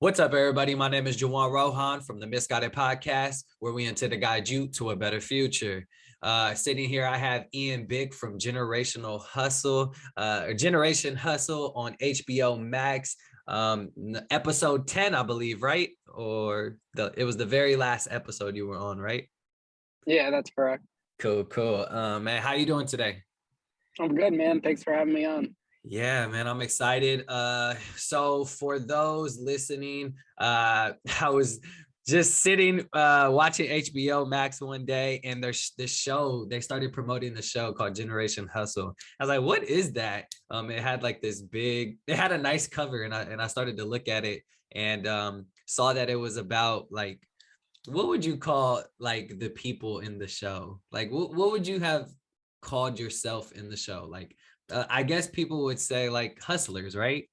What's up, everybody? My name is Juwan Rohan from the Misguided Podcast, where we intend to guide you to a better future. Sitting here, I have Ian Bick from Generation Hustle on HBO Max. Episode 10, I believe, right? It was the very last episode you were on, right? Yeah, that's correct. Cool. Man, how you doing today? I'm good, man. Thanks for having me on. Yeah, man, I'm excited. So for those listening, I was just sitting watching HBO Max one day, and there's this show, they started promoting the show called Generation Hustle. I was like, what is that? It had like it had a nice cover, and I started to look at it and saw that it was about like, what would you call like the people in the show? Like what would you have called yourself in the show? Like I guess people would say like hustlers, right?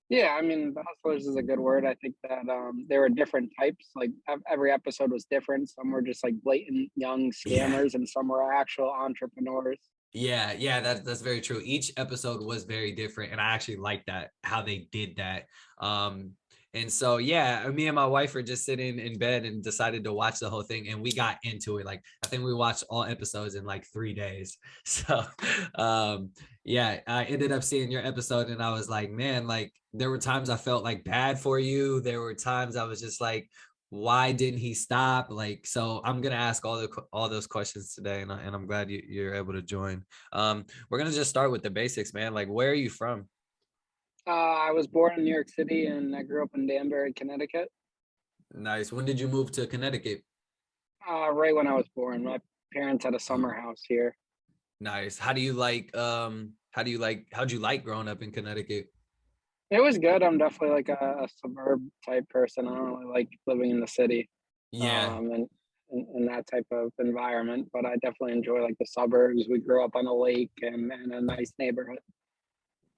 Yeah, I mean, the hustlers is a good word. I think that there were different types. Like every episode was different. Some were just like blatant young Yeah. scammers, and some were actual entrepreneurs. Yeah, that's very true. Each episode was very different, and I actually like that how they did that. Um, and so yeah, me and my wife were just sitting in bed and decided to watch the whole thing, and we got into it. Like I think we watched all episodes in like 3 days. So yeah, I ended up seeing your episode, and I was like, man, like there were times I felt like bad for you. There were times I was just like, why didn't he stop? Like, so I'm gonna ask all those questions today, and I'm glad you're able to join. We're gonna just start with the basics, man. Like, where are you from? I was born in New York City, and I grew up in Danbury, Connecticut. Nice. When did you move to Connecticut? Right when I was born, my parents had a Oh, summer house here. nice. How'd you like growing up in Connecticut? It was good. I'm definitely like a suburb type person. I don't really like living in the city. Yeah. And in that type of environment. But I definitely enjoy like the suburbs. We grew up on a lake and a nice neighborhood.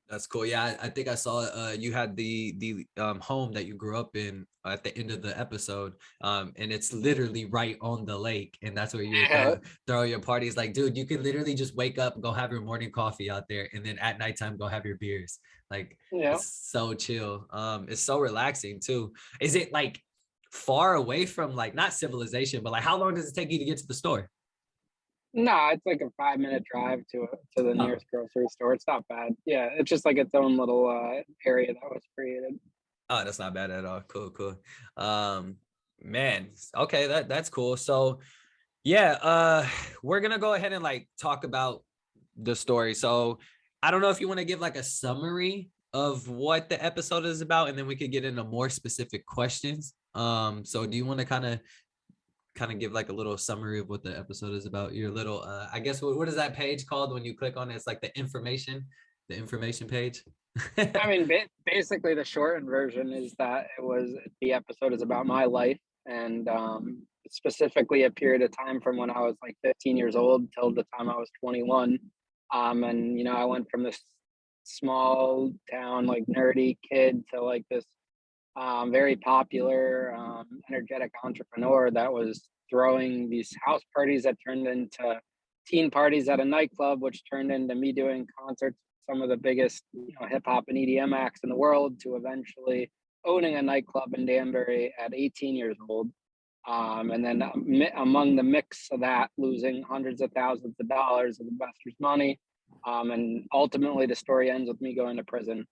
That's cool. Yeah, I think I saw you had the home that you grew up in at the end of the episode. And it's literally right on the lake, and that's where you would Yeah, throw your parties. Like, dude, you could literally just wake up, go have your morning coffee out there, and then at nighttime go have your beers. Like yeah. it's so chill. It's so relaxing too. Is it like far away from like not civilization, but like how long does it take you to get to the store? No, it's like a 5 minute drive to the Oh, nearest grocery store. It's not bad. Yeah, it's just like its own little area that was created. oh, that's not bad at all. Cool. Um, man, okay, that's cool. So yeah, we're gonna go ahead and like talk about the story. So I don't know if you want to give like a summary of what the episode is about, and then we could get into more specific questions. So do you want to kind of give like a little summary of what the episode is about? Your little I guess what is that page called when you click on it? It's like the information page. I mean, basically, the shortened version is that the episode is about my life and specifically a period of time from when I was like 15 years old till the time I was 21. And I went from this small town like nerdy kid to like this very popular, energetic entrepreneur that was throwing these house parties that turned into teen parties at a nightclub, which turned into me doing concerts with some of the biggest, hip hop and EDM acts in the world, to eventually owning a nightclub in Danbury at 18 years old. And then among the mix of that, losing hundreds of thousands of dollars of investors' money. And ultimately, the story ends with me going to prison.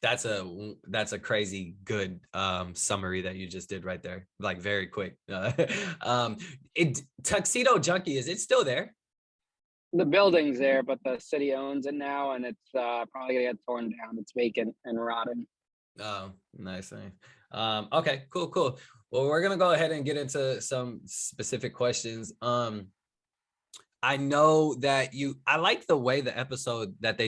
That's a crazy good summary that you just did right there, like very quick. It Tuxedo Junkie, is it still there? The building's there, but the city owns it now, and it's probably gonna get torn down. It's vacant and rotten. Oh, nice. Okay, cool. Well, we're gonna go ahead and get into some specific questions. I know that I like the way they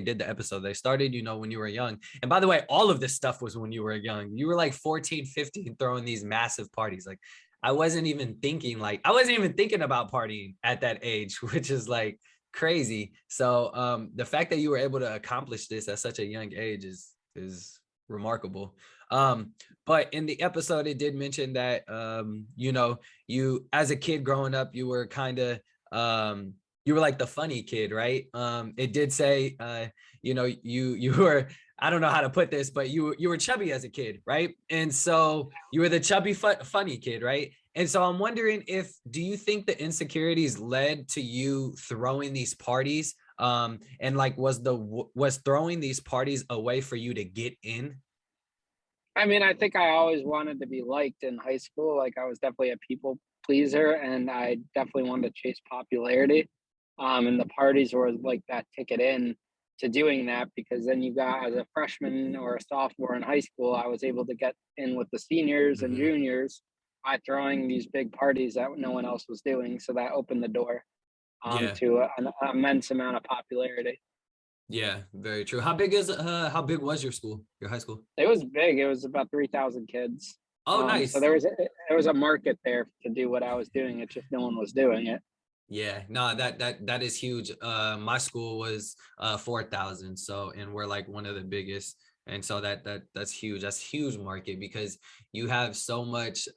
did the episode. They started, when you were young. And by the way, all of this stuff was when you were young. You were like 14, 15, throwing these massive parties. Like I wasn't even thinking about partying at that age, which is like crazy. So the fact that you were able to accomplish this at such a young age is remarkable. But in the episode, it did mention that you as a kid growing up, you were kind of you were like the funny kid, right? It did say, you were I don't know how to put this, but you were chubby as a kid, right? And so you were the chubby funny kid, right? And so I'm wondering do you think the insecurities led to you throwing these parties? And like, was throwing these parties a way for you to get in? I mean, I think I always wanted to be liked in high school. Like I was definitely a people pleaser, and I definitely wanted to chase popularity. And the parties were like that ticket in to doing that, because then you got, as a freshman or a sophomore in high school, I was able to get in with the seniors and Mhm. juniors by throwing these big parties that no one else was doing. So that opened the door Yeah. to an immense amount of popularity. Yeah, very true. How big was your school, your high school? It was big. It was about 3,000 kids. Oh, So nice. there was a market there to do what I was doing. It's just no one was doing it. Yeah, no, that is huge. My school was 4,000, so and we're like one of the biggest. And so that's huge. That's huge market because you have so much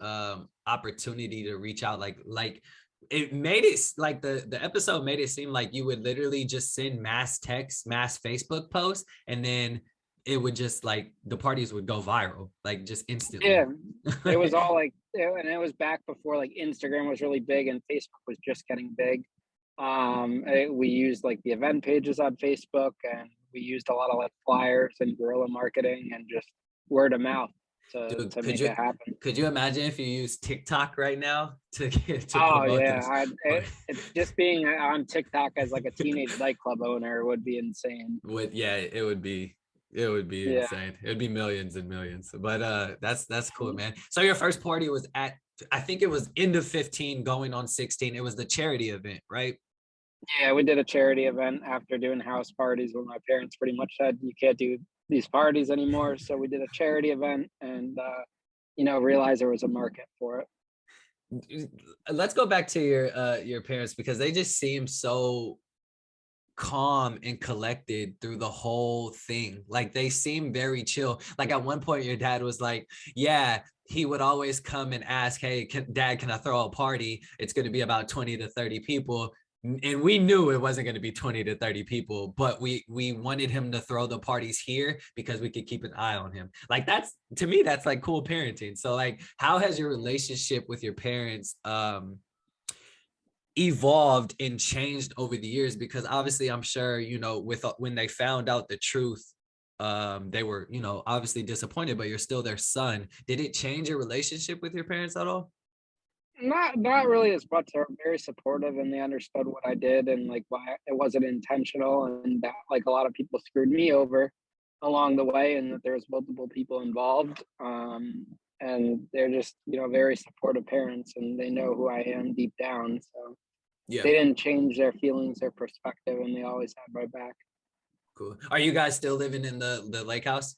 opportunity to reach out. Like it made it like the episode made it seem like you would literally just send mass text, mass Facebook posts, and then it would just like the parties would go viral, like just instantly. Yeah, it was all like, and it was back before like Instagram was really big and Facebook was just getting big. We used like the event pages on Facebook, and we used a lot of like flyers and guerrilla marketing and just word of mouth Dude, to make it happen. could you imagine if you use TikTok right now to get to Oh promote yeah, this? it just being on TikTok as like a teenage nightclub owner would be insane. Yeah, it would be Yeah. insane. It would be millions and millions. But that's cool, man. So your first party was at, I think it was end of 15 going on 16. It was the charity event, right? Yeah, we did a charity event after doing house parties when my parents pretty much said you can't do these parties anymore. So we did a charity event, and realized there was a market for it. Let's go back to your parents because they just seem so calm and collected through the whole thing. Like they seem very chill. Like at one point your dad was like, yeah, he would always come and ask, hey, dad, can I throw a party? It's going to be about 20 to 30 people. And we knew it wasn't going to be 20 to 30 people, but we wanted him to throw the parties here because we could keep an eye on him. Like that's, to me, that's like cool parenting. So like, how has your relationship with your parents evolved and changed over the years? Because obviously I'm sure with when they found out the truth, they were obviously disappointed, but you're still their son. Did it change your relationship with your parents at all? Not really as much. They're very supportive, and they understood what I did and like why it wasn't intentional, and that like a lot of people screwed me over along the way, and that there was multiple people involved. And they're just very supportive parents, and they know who I am deep down. So Yeah. they didn't change their feelings or perspective, and they always had my back. Cool. Are you guys still living in the lake house?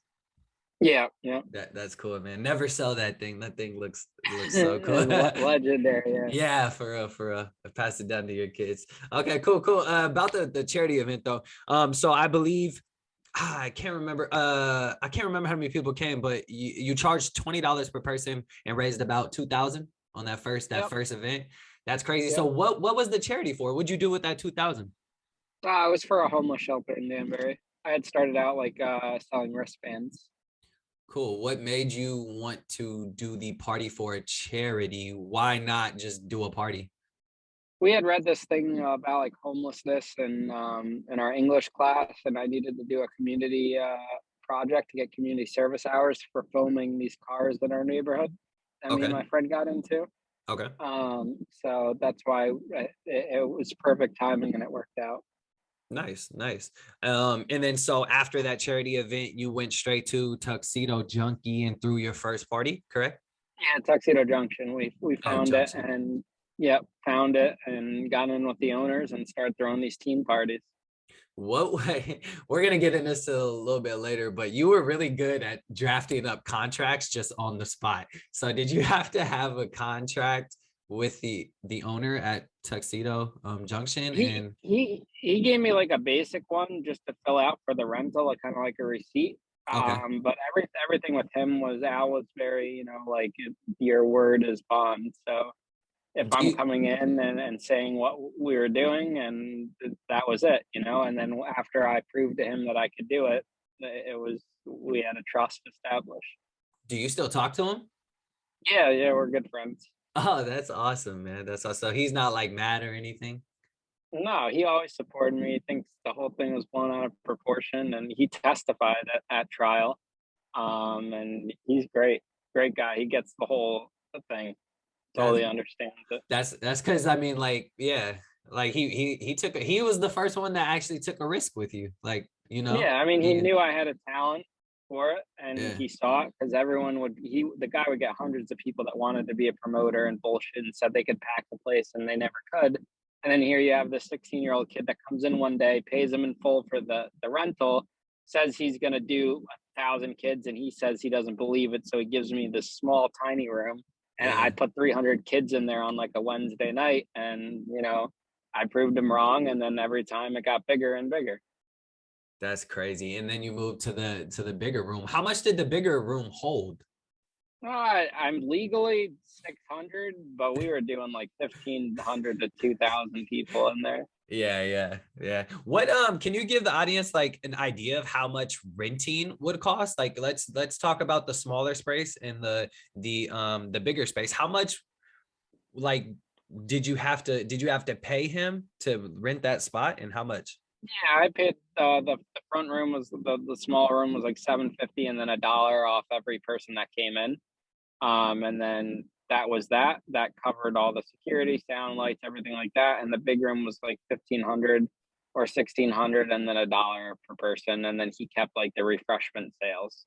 Yeah, yeah. That's cool, man. Never sell that thing. That thing looks so cool. Legendary. Yeah. Yeah, for pass it down to your kids. Okay, cool. About the charity event though. So I believe I can't remember. I can't remember how many people came, but you charged $20 per person and raised about 2,000 on Yep. first event. That's crazy. So Yep. what was the charity for? What'd you do with that 2,000? It was for a homeless shelter in Danbury. I had started out like selling wristbands. Cool. What made you want to do the party for a charity? Why not just do a party? We had read this thing about like homelessness in our English class, and I needed to do a community project to get community service hours for filming these cars in our neighborhood that me and Okay. my friend got into. Okay. So that's why it was perfect timing, and it worked out. Nice. And then so after that charity event, you went straight to Tuxedo Junkie and threw your first party, correct? Yeah, Tuxedo Junction. We found it, Junction. and yep, found it and got in with the owners and started throwing these teen parties. What way? We're gonna get into this a little bit later, but you were really good at drafting up contracts just on the spot. So did you have to have a contract with the owner at Tuxedo Junction? He And he he gave me like a basic one just to fill out for the rental, like kind of like a receipt. okay. But everything with him was Al was very, like your word is bond. So if Do I'm you, coming in and saying what we were doing, and that was it, and then after I proved to him that I could do it, we had a trust established. Do you still talk to him? Yeah, we're good friends. Oh, that's awesome, man. That's awesome. So he's not like mad or anything. No, he always supported me. He thinks the whole thing was blown out of proportion, and he testified at trial. And he's great guy. He gets the whole thing. That's Totally understands it. that's because I mean, like, yeah, like he was the first one that actually took a risk with you, like, Yeah, I mean, he and knew I had a talent for it, and yeah, he saw it because the guy would get hundreds of people that wanted to be a promoter and bullshit and said they could pack the place and they never could. And then here you have this 16-year-old kid that comes in one day, pays him in full for the rental, says he's going to do 1,000 kids, and he says he doesn't believe it. So he gives me this small, tiny room, and I yeah, put 300 kids in there on like a Wednesday night, and I proved him wrong. And then every time it got bigger and bigger. that's crazy. And then you moved to the bigger room. How much did the bigger room hold? I'm legally 600, but we were doing like 1,500 to 2,000 people in there. Yeah. What can you give the audience like an idea of how much renting would cost? Like let's talk about the smaller space and the bigger space. How much like did you have to pay him to rent that spot, and how much? Yeah, I paid the front room was the small room was like 750, and then $1 off every person that came in. And then that covered all the security, sound, lights, everything like that. And the big room was like 1,500 or 1,600, and then $1 per person. And then he kept like the refreshment sales.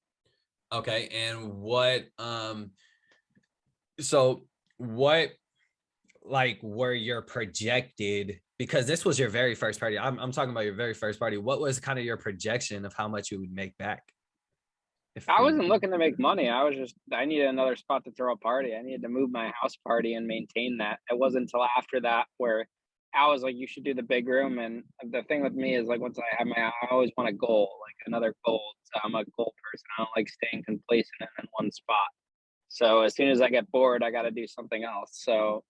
Okay, and so what like were your projected, because this was your very first party. I'm talking about your very first party. What was kind of your projection of how much you would make back? If I you wasn't looking to make money. I needed another spot to throw a party. I needed to move my house party and maintain that. It wasn't until after that where I was like, you should do the big room. And the thing with me is like, once I always want a goal, like another goal. So I'm a goal person. I don't like staying complacent in one spot. So as soon as I get bored, I got to do something else. So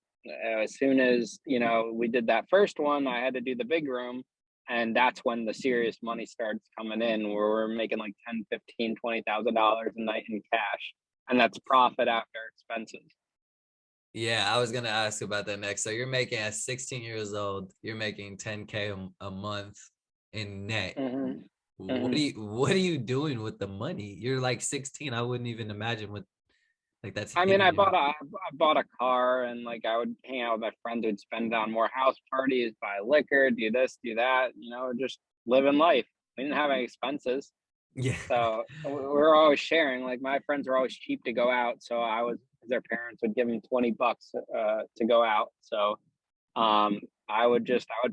as soon as, we did that first one, I had to do the big room. And that's when the serious money starts coming in, where we're making like 10, 15, $20,000 a night in cash. And that's profit after expenses. Yeah, I was gonna ask about that next. So you're making at 16 years old, you're making 10K a month in net. Mm-hmm. What are you doing with the money? You're like 16. I wouldn't even imagine what like that's I mean, hitting you. I bought a car, and like I would hang out with my friends who'd spend it on more house parties, buy liquor, do this, do that, just living life. We didn't have any expenses. Yeah. So we're always sharing. Like my friends were always cheap to go out. So their parents would give them $20 to go out. So I would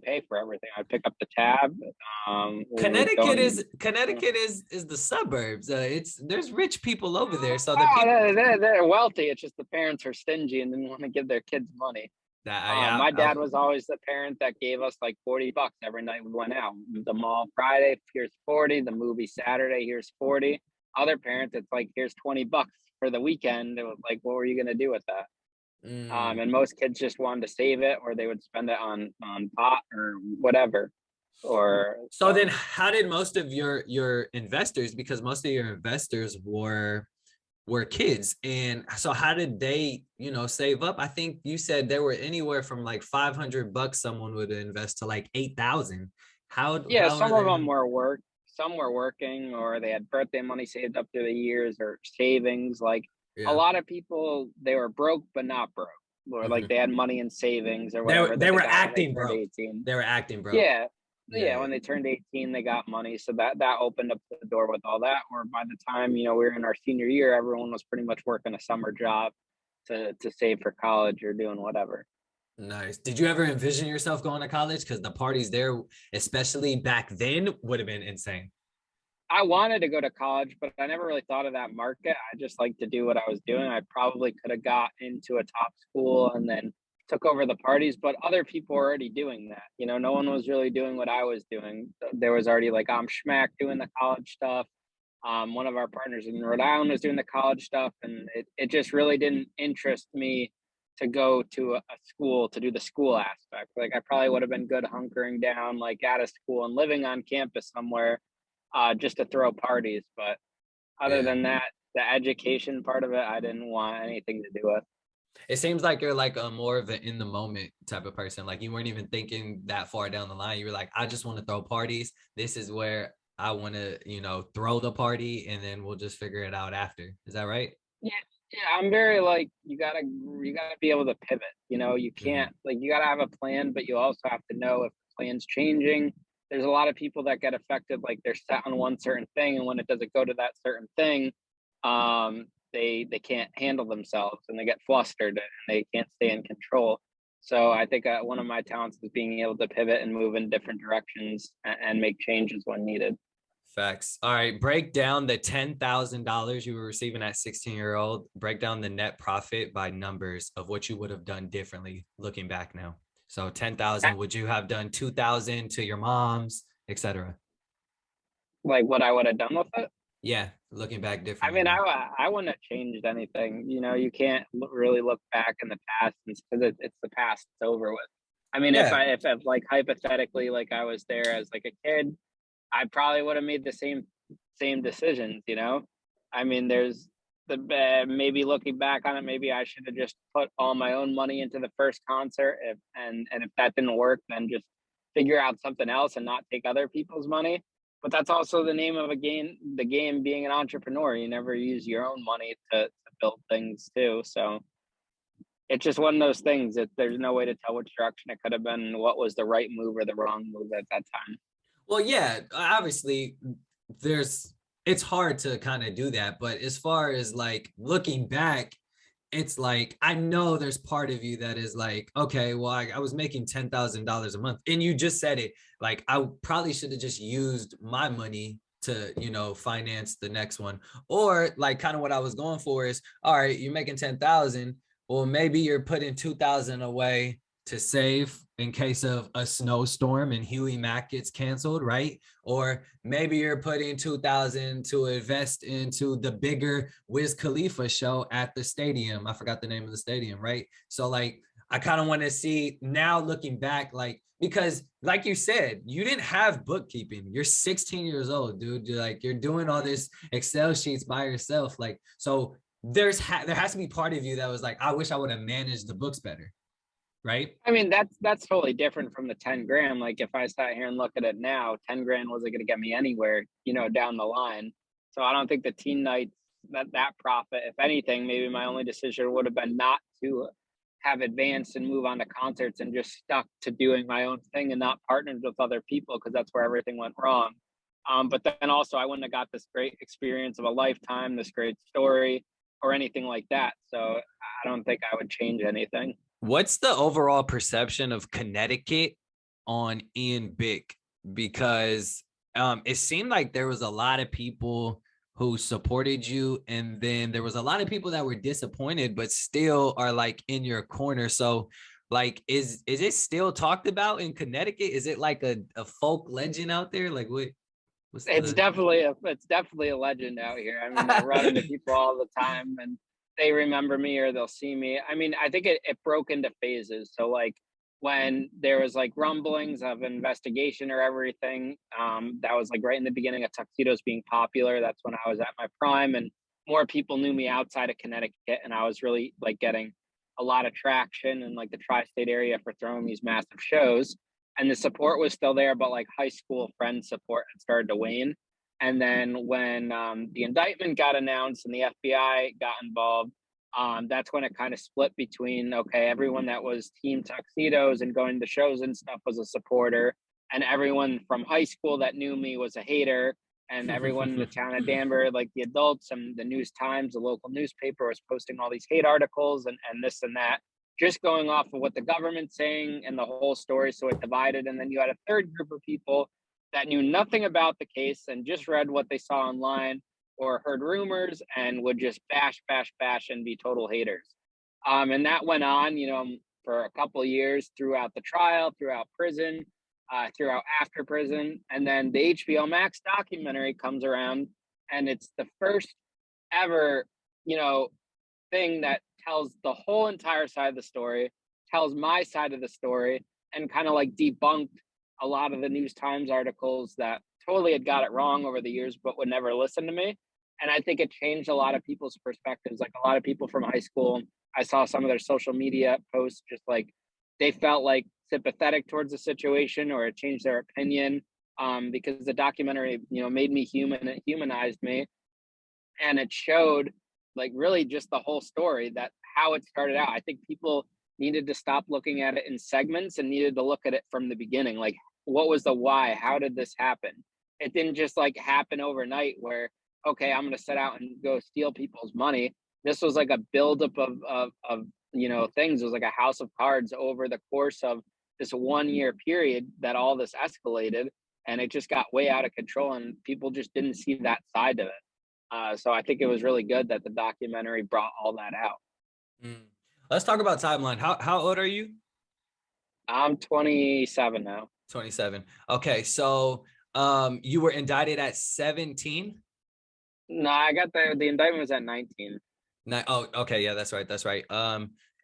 pay for everything. I'd pick up the tab. We would go Connecticut is the suburbs. There's rich people over there. So the Oh, people they're wealthy. It's just the parents are stingy and didn't want to give their kids money. that My dad was always the parent that gave us like $40 every night we went out. The mall Friday, here's 40. The movie Saturday, here's 40. Other parents, it's like here's $20 for the weekend. It was like, what were you gonna do with that? mm. And most kids just wanted to save it, or they would spend it on pot or whatever. Or So then how did most of your investors, because most of your investors were kids, and so how did they save up? I think you said there were anywhere from like $500 someone would invest to like 8,000. yeah, How are some of them they? were some were working, or they had birthday money saved up through the years, or savings. Like a Yeah. lot of people, they were broke but not broke, or like Mhm. they had money in savings or They were whatever they that they were got when they acting turned broke. 18. They were acting broke. Yeah. Yeah, Yeah, yeah. when they turned 18, they got money. So that opened up the door with all that. Or by the time, we were in our senior year, everyone was pretty much working a summer job to save for college or doing whatever. Nice. Did you ever envision yourself going to college? Because the parties there, especially back then, would have been insane. I wanted to go to college, but I never really thought of that market. I just like to do what I was doing. I probably could have got into a top school and then took over the parties, but other people were already doing that. No one was really doing what I was doing. There was already like Schmack doing the college stuff. One of our partners in Rhode Island was doing the college stuff, and it just really didn't interest me to go to a school to do the school aspect. Like I probably would have been good hunkering down like at a school and living on campus somewhere, just to throw parties. But other Yeah. than that, the education part of it, I didn't want anything to do with. It seems like you're like a more of an in the moment type of person. Like you weren't even thinking that far down the line. You were like, I just want to throw parties. This is where I want to, throw the party, and then we'll just figure it out after. Is that right? Yeah, yeah, I'm very like you gotta be able to pivot. You Mhm. can't like you gotta have a plan, but you also have to know if the plan's changing. There's a lot of people that get affected, like they're set on one certain thing, and when it doesn't go to that certain thing, they can't handle themselves and they get flustered and they can't stay in control. So I think one of my talents is being able to pivot and move in different directions and make changes when needed. Facts. All right. Break down the $10,000 you were receiving at 16-year-old. Break down the net profit by numbers of what you would have done differently looking back now. So 10,000, would you have done 2,000 to your mom's, etc.? Like what I would have done with it. Yeah, looking back I differently mean, now. I wouldn't have changed anything. You can't really look back in the past because it's the past. It's over with. I mean, if Yeah. I if like hypothetically, like I was there as like a kid, I probably would have made the same decisions. I mean, there's maybe looking back on it, maybe I should have just put all my own money into the first concert. And if that didn't work, then just figure out something else and not take other people's money. But that's also the name of a game. The game being an entrepreneur, you never use your own money to build things too. So it's just one of those things that there's no way to tell which direction it could have been and what was the right move or the wrong move at that time. Well, yeah, obviously there's it's hard to kind of do that, but as far as like looking back, it's like I know there's part of you that is like, okay, well, I was making $10,000 a month, and you just said it. Like I probably should have just used my money to, finance the next one, or like kind of what I was going for is, all right, you're making 10,000. Well, maybe you're putting 2,000 away to save in case of a snowstorm and Huey Mack gets canceled, right? Or maybe you're putting 2,000 to invest into the bigger Wiz Khalifa show at the stadium. I forgot the name of the stadium, right? So like I kind of want to see now looking back, like because like you said, you didn't have bookkeeping. You're 16 years old, dude. You're doing all this Excel sheets by yourself. Like so there has to be part of you that was like, I wish I would have managed the books better, right? I mean, that's totally different from the 10 grand. Like if I sat here and look at it now, 10 grand wasn't going to get me anywhere, down the line. So I don't think the teen nights, that profit, if anything, maybe my only decision would have been not to have advanced and move on to concerts and just stuck to doing my own thing and not partnered with other people because that's where everything went wrong. But then also I wouldn't have got this great experience of a lifetime, this great story or anything like that. So I don't think I would change anything. What's the overall perception of Connecticut on Ian Bick? Because it seemed like there was a lot of people who supported you, and then there was a lot of people that were disappointed, but still are like in your corner. So, like, is it still talked about in Connecticut? Is it like a folk legend out there? Like, what's It's the definitely a legend out here. I mean, I run into people all the time and they remember me or they'll see me. I mean, I think it broke into phases. So like when there was like rumblings of investigation or everything, that was like right in the beginning of tuxedos being popular. That's when I was at my prime and more people knew me outside of Connecticut and I was really like getting a lot of traction in like the tri-state area for throwing these massive shows and the support was still there, but like high school friend support had started to wane. And then when the indictment got announced and the FBI got involved, that's when it kind of split between okay, everyone that was team tuxedos and going to shows and stuff was a supporter, and everyone from high school that knew me was a hater. And everyone in the town of Danbury, like the adults and the News Times, the local newspaper, was posting all these hate articles and this and that just going off of what the government's saying and the whole story. So it divided. And then you had a third group of people that knew nothing about the case and just read what they saw online or heard rumors and would just bash, bash, bash and be total haters. And that went on, for a couple of years throughout the trial, throughout prison, throughout after prison. And then the HBO Max documentary comes around and it's the first ever, you know, thing that tells the whole entire side of the story, tells my side of the story, and kind of like debunked a lot of the News Times articles that totally had got it wrong over the years, but would never listen to me. And I think it changed a lot of people's perspectives. Like a lot of people from high school, I saw some of their social media posts, just like they felt like sympathetic towards the situation, or it changed their opinion, because the documentary, made me human. It humanized me, and it showed like really just the whole story, that how it started out. I think people needed to stop looking at it in segments and needed to look at it from the beginning. Like, what was the why? How did this happen? It didn't just like happen overnight where, okay, I'm going to set out and go steal people's money. This was like a buildup of things. It was like a house of cards over the course of this 1 year period that all this escalated, and it just got way out of control, and people just didn't see that side of it. So I think it was really good that the documentary brought all that out. Let's talk about timeline. How old are you? I'm 27 now. 27. Okay, so you were indicted at 17? No, I got the indictment was at 19. Oh, okay, yeah, that's right.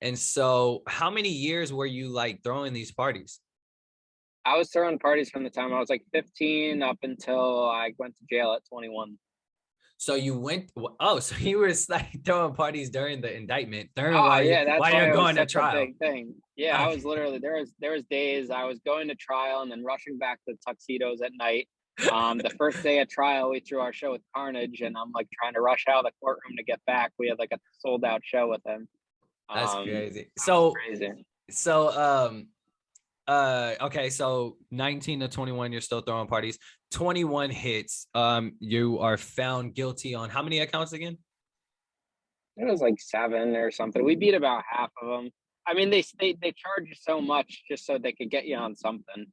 And so how many years were you like throwing these parties? I was throwing parties from the time I was like 15 up until I went to jail at 21. So you went, so you were like throwing parties during the indictment, Oh yeah, that's while why you're it was going to such a trial. big thing. Yeah, I was literally there was days I was going to trial and then rushing back to tuxedos at night. The first day of trial, we threw our show with Carnage, and I'm like trying to rush out of the courtroom to get back. We had like a sold out show with him. That's crazy. Crazy. Okay, so 19 to 21, you're still throwing parties. 21 hits. You are found guilty on how many accounts again? It was like 7 or something. We beat about half of them. I mean, they charge you so much just so they could get you on something.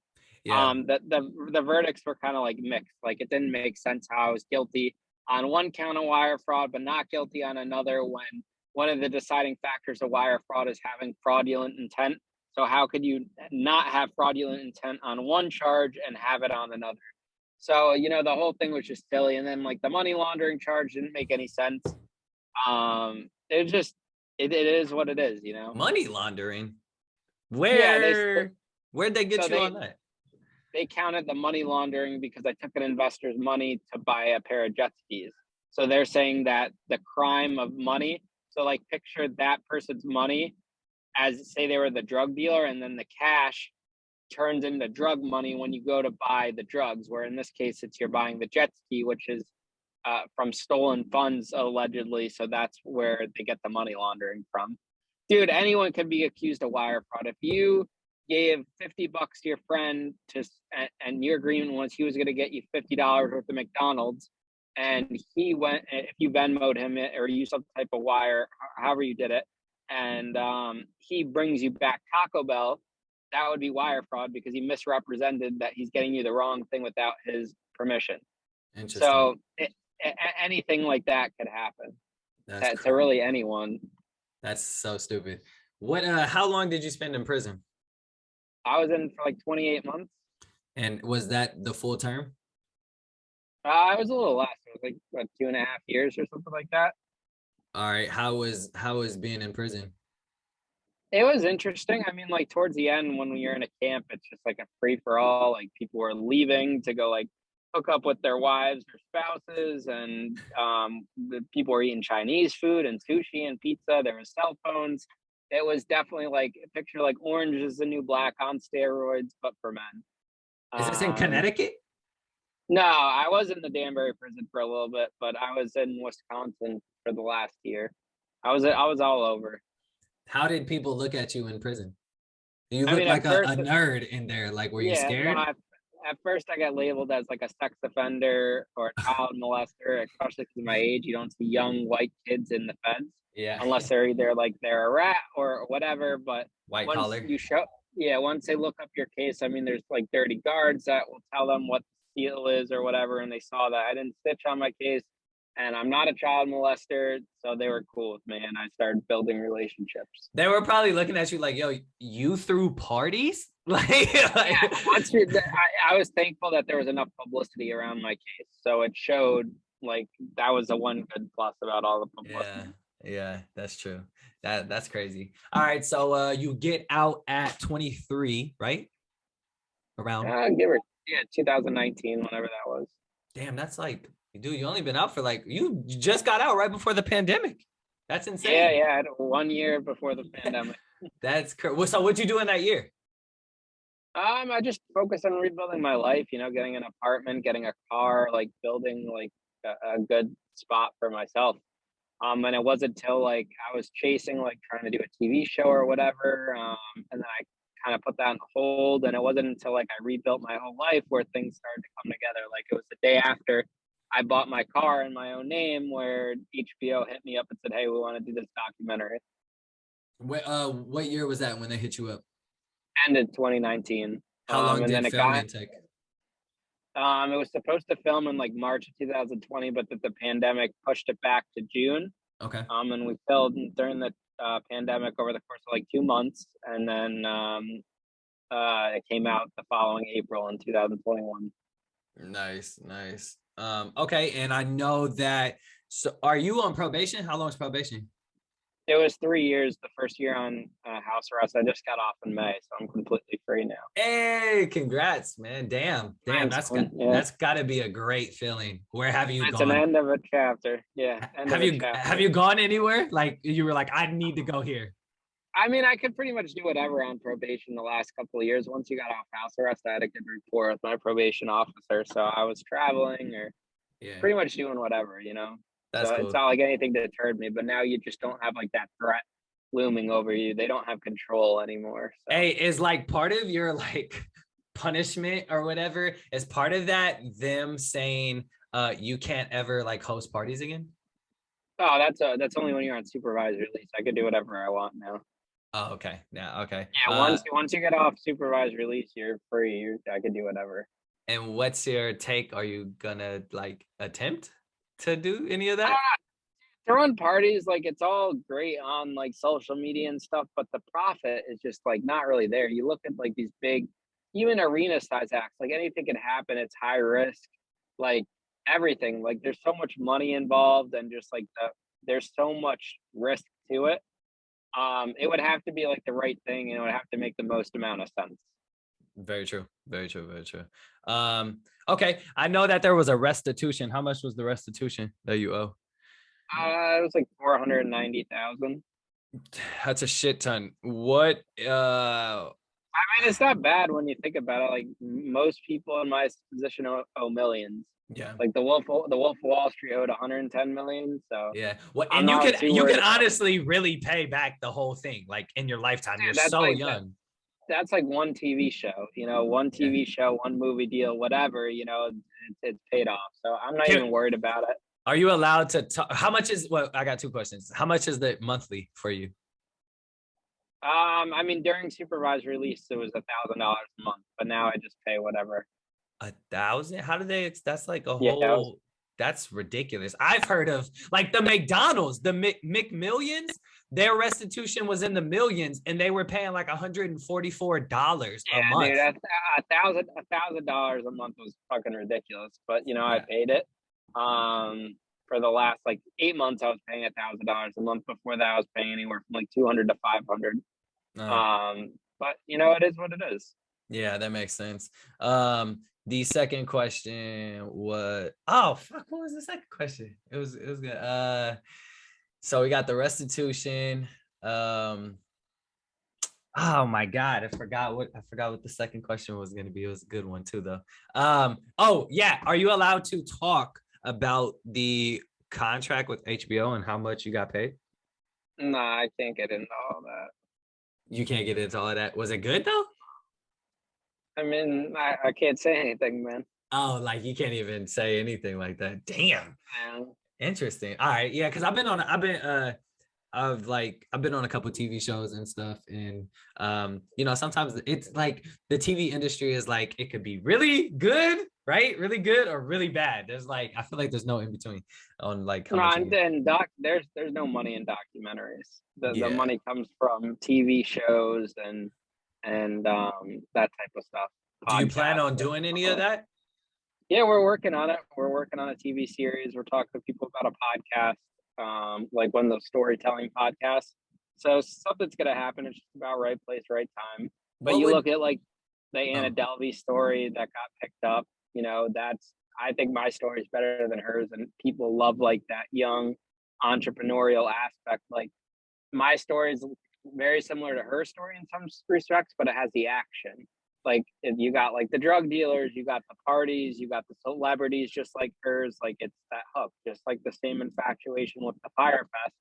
Yeah. The verdicts were kind of like mixed. Like it didn't make sense how I was guilty on one count of wire fraud, but not guilty on another, when one of the deciding factors of wire fraud is having fraudulent intent. So how could you not have fraudulent intent on one charge and have it on another? So, the whole thing was just silly. And then like the money laundering charge didn't make any sense. It just, it is what it is, Money laundering? Yeah, Where'd they get you on that? They counted the money laundering because I took an investor's money to buy a pair of jet skis. So they're saying that the crime of money, so like picture that person's money as, say they were the drug dealer, and then the cash turns into drug money when you go to buy the drugs, where in this case it's you're buying the jet ski, which is from stolen funds allegedly. So that's where they get the money laundering from. Dude, anyone can be accused of wire fraud. If you gave $50 to your friend and your agreement was he was going to get you $50 worth of McDonald's, and he went, if you Venmoed him or used some type of wire, however you did it, and he brings you back Taco Bell, that would be wire fraud because he misrepresented that he's getting you the wrong thing without his permission. Interesting. So anything like that could happen to really anyone. That's so stupid. How long did you spend in prison? I was in for like 28 months. And was that the full term? I was a little less. It was like what, 2.5 years or something like that. All right. How was being in prison? It was interesting. I mean, like towards the end, when you're in a camp, it's just like a free for all. Like people were leaving to go like hook up with their wives or spouses, and the people were eating Chinese food and sushi and pizza. There were cell phones. It was definitely like a picture like Orange is the New Black on steroids, but for men. Is this in Connecticut? No, I was in the Danbury prison for a little bit, but I was in Wisconsin for the last year. I was all over. How did people look at you in prison? You look like a nerd in there. Like, were you scared? No, at first I got labeled as like a sex offender or a child molester, especially because of my age. You don't see young white kids in the feds. Yeah. Unless they're either like they're a rat or whatever. But white once collar. Once they look up your case, I mean, there's like dirty guards that will tell them what the deal is or whatever, and they saw that I didn't snitch on my case, and I'm not a child molester, so they were cool with me, and I started building relationships. They were probably looking at you like, "Yo, you threw parties?" Yeah, I was thankful that there was enough publicity around my case, so it showed like that was the one good plus about all the publicity. Yeah, that's true. That's crazy. All right, so you get out at 23, right? Around Yeah, 2019, whenever that was. Damn, that's like, dude, you only been out for like, you just got out right before the pandemic. That's Yeah, insane. yeah, I had 1 year before the pandemic. That's crazy. So what'd you do in that year? I just focused on rebuilding my life, getting an apartment, getting a car, like building like a good spot for myself. And it wasn't until like I was chasing like trying to do a TV show or whatever, and then I kind of put that on hold. And it wasn't until like I rebuilt my whole life where things started to come together. Like it was the day after I bought my car in my own name, where HBO hit me up and said, "Hey, we want to do this documentary." What year was that when they hit you up? Ended 2019, How long and did then it got filming take? it was supposed to film in like March of 2020, but the pandemic pushed it back to June. Okay. And we filmed during the pandemic over the course of like 2 months, and then it came out the following April in 2021. Nice, nice. Okay, and I know that. So, are you on probation? How long is probation? It was 3 years. The first year on house arrest. I just got off in May, so I'm completely free now. Hey, congrats, man. Damn, Thanks, man. Yeah, that's got to be a great feeling. Where have you it's an gone? end of a chapter. Yeah, end of a Have chapter. you gone anywhere? Like you were like, I need to go here. I mean, I could pretty much do whatever on probation the last couple of years. Once you got off house arrest, I had a good rapport with my probation officer, so I was traveling or Yeah, pretty much doing whatever. that's So it's cool. not like anything deterred me, but now you just don't have like that threat looming over you. They don't have control anymore. So Hey, is like part of your like punishment or whatever, is part of that them saying you can't ever like host parties again? oh, that's only when you're on supervised release. I could do whatever I want now. Oh, okay. Yeah, okay. Yeah, once you get off supervised release, you're free. I could do whatever. And what's your take? Are you gonna like attempt to do any of I don't that? know. Throwing parties, like it's all great on like social media and stuff, but the profit is just like not really there. You look at like these big, even arena size acts, like anything can happen. It's high risk, like everything. Like there's so much money involved, and just like there's so much risk to it. It would have to be like the right thing, and it would have to make the most amount of sense. Very true. Very true. Very true. Okay. I know that there was a restitution. How much was the restitution that you owe? It was like 490,000. That's a shit ton. What I mean, it's not bad when you think about it. Like most people in my position owe millions. yeah. Like the Wolf of Wall Street owed 110 million. So Yeah. Well, I'm and not too you worried can about. honestly really pay back the whole thing like in your lifetime. You're Yeah, that's so like young. that's like one TV show. One Yeah. TV show, one movie deal, whatever. It's paid off. So I'm not Can, even worried about it. are you allowed to talk? How much is well, I got two questions. How much is the monthly for you? I mean, during supervised release, it was $1,000 a month, but now I just pay whatever. 1,000? How do they? That's like a Yeah, whole. That's ridiculous. I've heard of like the McDonald's, the McMillions. Their restitution was in the millions, and they were paying like $144 a yeah, dude, month. $1,000 a month was fucking ridiculous. But I Yeah. paid it. For the last like 8 months, I was paying $1,000 a month. Before that, I was paying anywhere from like 200 to 500. Uh, But it is what it is. yeah, that makes sense. The second question was oh fuck, what was the second question? It was good. So we got the restitution. Um, oh my god, I forgot what the second question was gonna be. It was a good one too, though. Oh yeah, are you allowed to talk about the contract with HBO and how much you got paid? Nah, I can't get into all that. You can't get into all of that. Was it good though? I mean, I can't say anything, man. Oh, like you can't even say anything like that. Damn. Man. Interesting. All right. Yeah, because I've been on a couple TV shows and stuff. And sometimes it's like the TV industry is like it could be really good, right? Really good or really bad. There's like I feel like there's no in between on like how No, much you and get. then there's no money in documentaries. The Yeah. money comes from TV shows and that type of stuff, Do you plan podcasts on and doing any all of that. that? Yeah, we're working on it. We're working on a TV series. We're talking to people about a podcast, like one of those storytelling podcasts. So something's gonna happen. It's just about right place, right time. But What you would look at like the Anna Delvey story that got picked up. I think my story is better than hers, and people love like that young entrepreneurial aspect. Like my story is very similar to her story in some respects, but it has the action. Like you got like the drug dealers, you got the parties, you got the celebrities, just like hers. Like it's that hook, just like the same infatuation with the Fire Fest.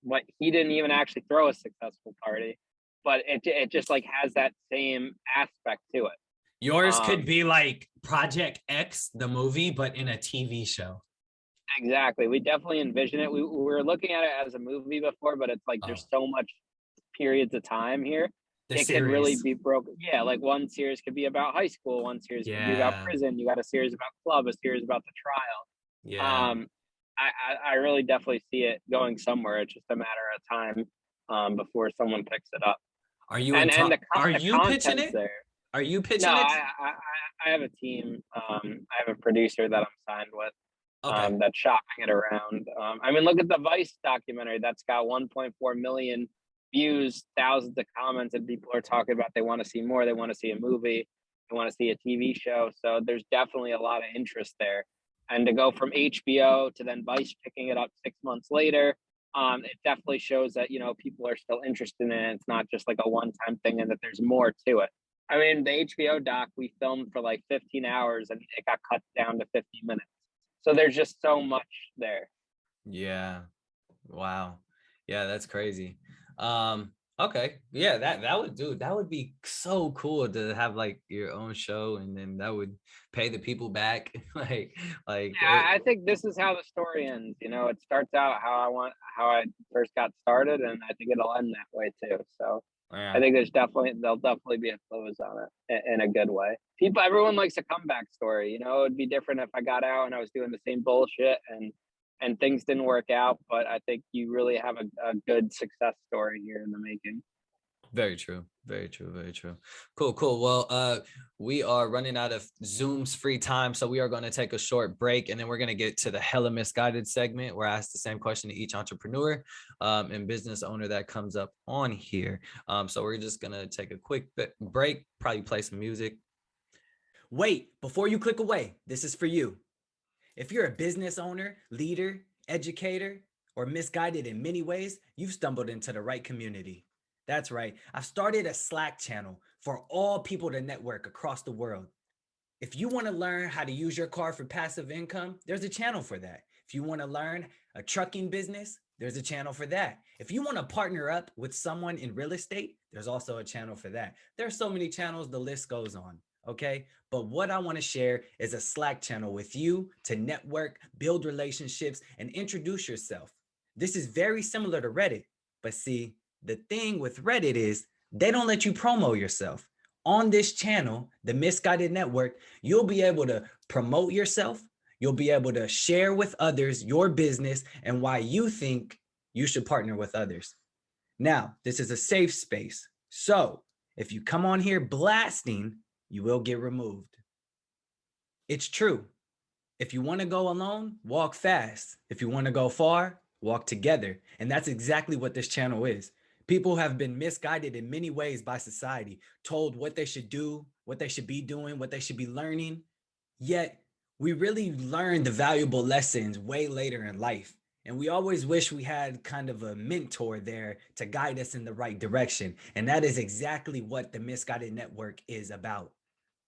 But he didn't even actually throw a successful party, but it just like has that same aspect to it. Yours could be like Project X, the movie, but in a TV show. Exactly. We definitely envision it. We were looking at it as a movie before, but it's like there's so much periods of time here. It could really be broken. Yeah, like one series could be about high school, one series could be about prison. You got a series about club, a series about the trial. Yeah. I really definitely see it going somewhere. It's just a matter of time before someone picks it up. Are you are you pitching it? There. Are you pitching No, it? I have a team. I have a producer that I'm signed with. That's shopping it around. I mean, look at the Vice documentary. That's got 1.4 million views, thousands of comments, and people are talking about they want to see more. They want to see a movie. They want to see a TV show. So there's definitely a lot of interest there. And to go from HBO to then Vice picking it up 6 months later, it definitely shows that, people are still interested in it. It's not just like a one-time thing and that there's more to it. I mean, the HBO doc we filmed for like 15 hours and it got cut down to 50 minutes. So there's just so much there. Yeah. Wow. Yeah, that's crazy. Okay. Yeah, that would be so cool to have like your own show, and then that would pay the people back. I think this is how the story ends. It starts out how I first got started, and I think it'll end that way too. So yeah. I think there'll definitely be a close on it in a good way. Everyone likes a comeback story. It'd be different if I got out and I was doing the same bullshit and things didn't work out. But I think you really have a good success story here in the making. Very true. Very true. Very true. Cool. Well, we are running out of Zoom's free time, so we are going to take a short break, and then we're going to get to the Hella Misguided segment, where I ask the same question to each entrepreneur and business owner that comes up on here. So we're just going to take a quick break, probably play some music. Wait, before you click away, this is for you. If you're a business owner, leader, educator, or misguided in many ways, you've stumbled into the right community. That's right. I've started a Slack channel for all people to network across the world. If you want to learn how to use your car for passive income, there's a channel for that. If you want to learn a trucking business, there's a channel for that. If you want to partner up with someone in real estate, there's also a channel for that. There's so many channels, the list goes on. Okay. But what I want to share is a Slack channel with you to network, build relationships, and introduce yourself. This is very similar to Reddit, but see, the thing with Reddit is they don't let you promo yourself. On this channel, the Misguided Network, you'll be able to promote yourself. You'll be able to share with others your business and why you think you should partner with others. Now, this is a safe space. So if you come on here blasting, you will get removed. It's true. If you want to go alone, walk fast. If you want to go far, walk together. And that's exactly what this channel is. People have been misguided in many ways by society, told what they should do, what they should be doing, what they should be learning. Yet we really learn the valuable lessons way later in life. And we always wish we had kind of a mentor there to guide us in the right direction. And that is exactly what the Misguided Network is about.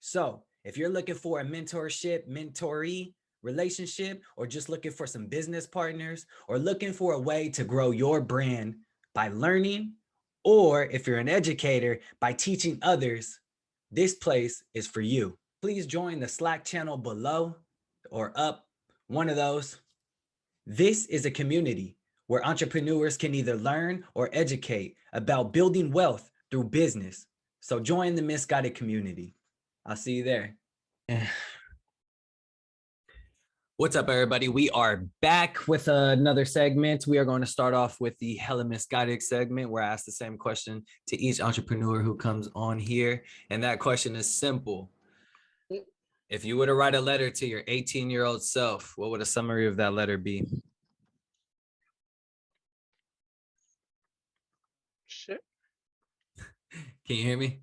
So if you're looking for a mentorship, mentoree, relationship, or just looking for some business partners, or looking for a way to grow your brand by learning, or if you're an educator, by teaching others, this place is for you. Please join the Slack channel below or up, one of those. This is a community where entrepreneurs can either learn or educate about building wealth through business. So join the Misguided community. I'll see you there. What's up, everybody? We are back with another segment. We are going to start off with the Hella Misguided segment, where I ask the same question to each entrepreneur who comes on here. And that question is simple. If you were to write a letter to your 18-year-old self, what would a summary of that letter be? Shit. Can you hear me?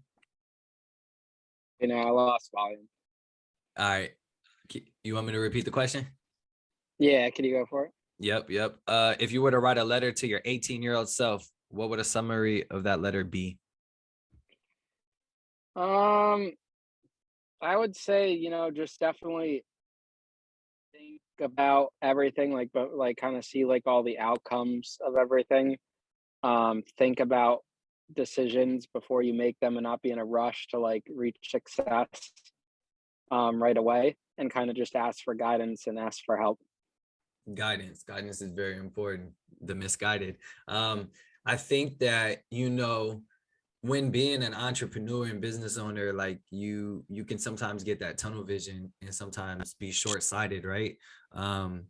now. I lost volume. All right. You want me to repeat the question? Yeah, can you go for it? Yep. If you were to write a letter to your 18-year-old self, what would a summary of that letter be? I would say, just definitely think about everything, but like kind of see like all the outcomes of everything. Think about decisions before you make them and not be in a rush to like reach success right away, and kind of just ask for guidance and ask for help. Guidance is very important. The misguided. I think that, when being an entrepreneur and business owner, like you can sometimes get that tunnel vision and sometimes be short-sighted, right? Mhm.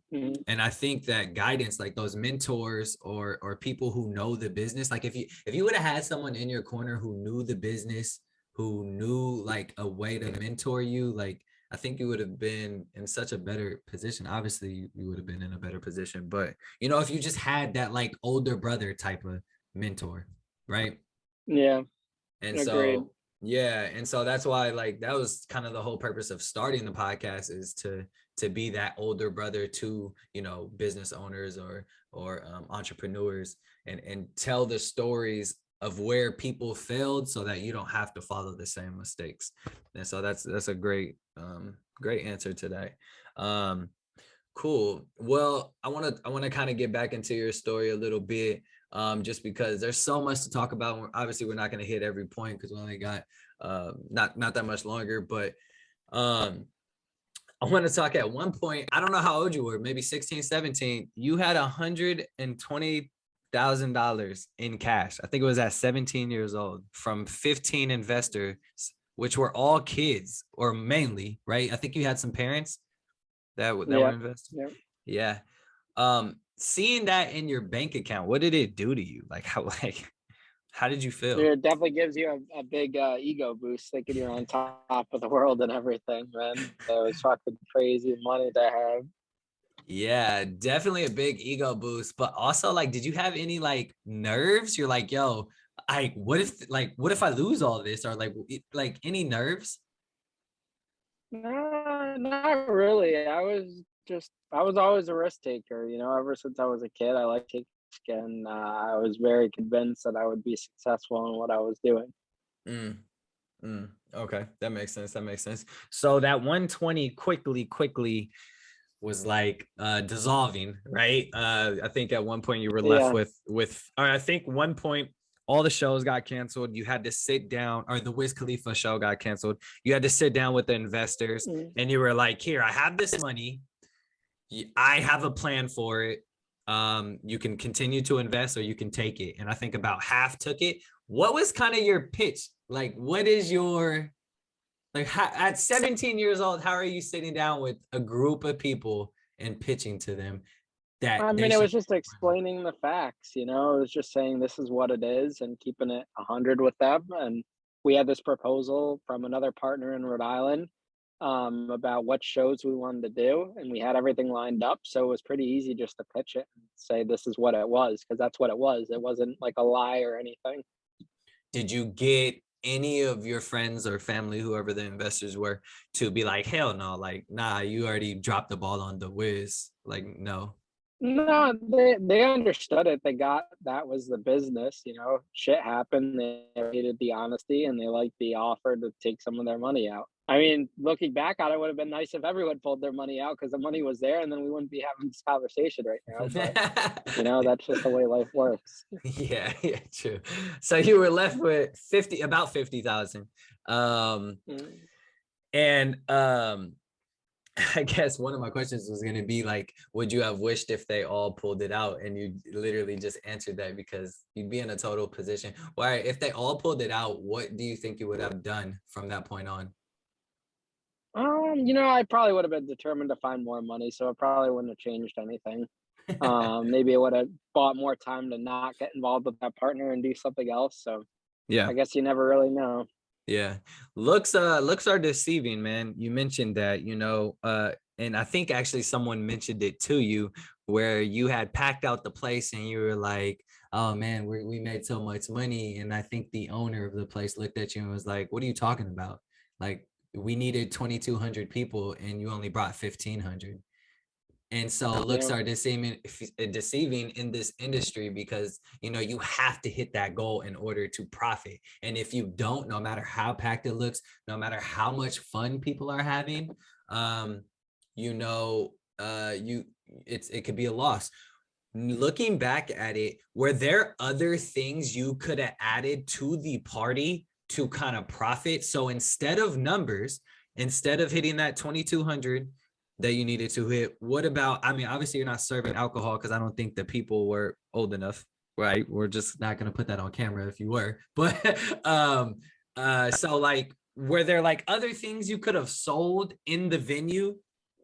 And I think that guidance, like those mentors or people who know the business, like if you would have had someone in your corner who knew the business, who knew like a way to mentor you, like I think you would have been in such a better position. Obviously, you would have been in a better position, but if you just had that like older brother type of mentor, right? Yeah, And agreed. so, yeah, and so that's why like that was kind of the whole purpose of starting the podcast, is to be that older brother to, business owners or entrepreneurs, and tell the stories of where people failed so that you don't have to follow the same mistakes. And so that's a great answer today. Cool. Well, I want to kind of get back into your story a little bit, just because there's so much to talk about. Obviously, we're not going to hit every point because we only got not that much longer. But um, I want to talk at one point. I don't know how old you were, maybe 16, 17. You had $120,000 in cash. I think it was at 17 years old from 15 investors, which were all kids, or mainly, right? I think you had some parents that were Yeah, investing. yeah. Yeah. Seeing that in your bank account, what did it do to you? Like how did you feel? It definitely gives you a big ego boost, thinking you're on top of the world and everything, man. It was fucking crazy money to have. Yeah, definitely a big ego boost, but also like, did you have any like nerves? You're like, yo, what if I lose all this, or like any nerves? No, not really. I was always a risk taker, ever since I was a kid. I like taking risk, and I was very convinced that I would be successful in what I was doing. Mm, okay, that makes sense. So that 120 quickly was like dissolving, right? I think at one point you were left Yeah. with or I think one point all the shows got canceled. You had to sit down, or the Wiz Khalifa show got canceled. You had to sit down with the investors, Mm. and you were like, here, I have this money. I have a plan for it. You can continue to invest or you can take it. And I think about half took it. What was kind of your pitch? Like, what is your at 17 years old, how are you sitting down with a group of people and pitching to them that I they mean, it should? was just explaining the facts, It was just saying this is what it is and keeping it 100 with them. And we had this proposal from another partner in Rhode Island, about what shows we wanted to do, and we had everything lined up. So it was pretty easy just to pitch it and say this is what it was, because that's what it was. It wasn't like a lie or anything. Did you get any of your friends or family, whoever the investors were, to be like, hell no, like, nah, you already dropped the ball on the Wiz? Like, no. No, they understood it. They got that was the business, Shit happened. They hated the honesty and they liked the offer to take some of their money out. I mean, looking back on it, would have been nice if everyone pulled their money out because the money was there, and then we wouldn't be having this conversation right now. But that's just the way life works. Yeah, true. So you were left with about 50,000. Mm. And I guess one of my questions was going to be like, would you have wished if they all pulled it out? And you literally just answered that, because you'd be in a total position where if they all pulled it out, what do you think you would have done from that point on? I probably would have been determined to find more money, so it probably wouldn't have changed anything. Maybe it would have bought more time to not get involved with that partner and do something else. So Yeah. I guess you never really know. Yeah. Looks are deceiving, man. You mentioned that, and I think actually someone mentioned it to you, where you had packed out the place and you were like, oh man, we made so much money. And I think the owner of the place looked at you and was like, what are you talking about? Like we needed 2,200 people and you only brought 1,500. And so looks are deceiving in this industry because, you know, you have to hit that goal in order to profit. And if you don't, no matter how packed it looks, no matter how much fun people are having, you know, it could be a loss. Looking back at it, were there other things you could have added to the party to kind of profit? So instead of numbers, instead of hitting that 2,200 that you needed to hit, what about, I mean, obviously you're not serving alcohol because I don't think the people were old enough, right? We're just not going to put that on camera if you were, but so like, were there like other things you could have sold in the venue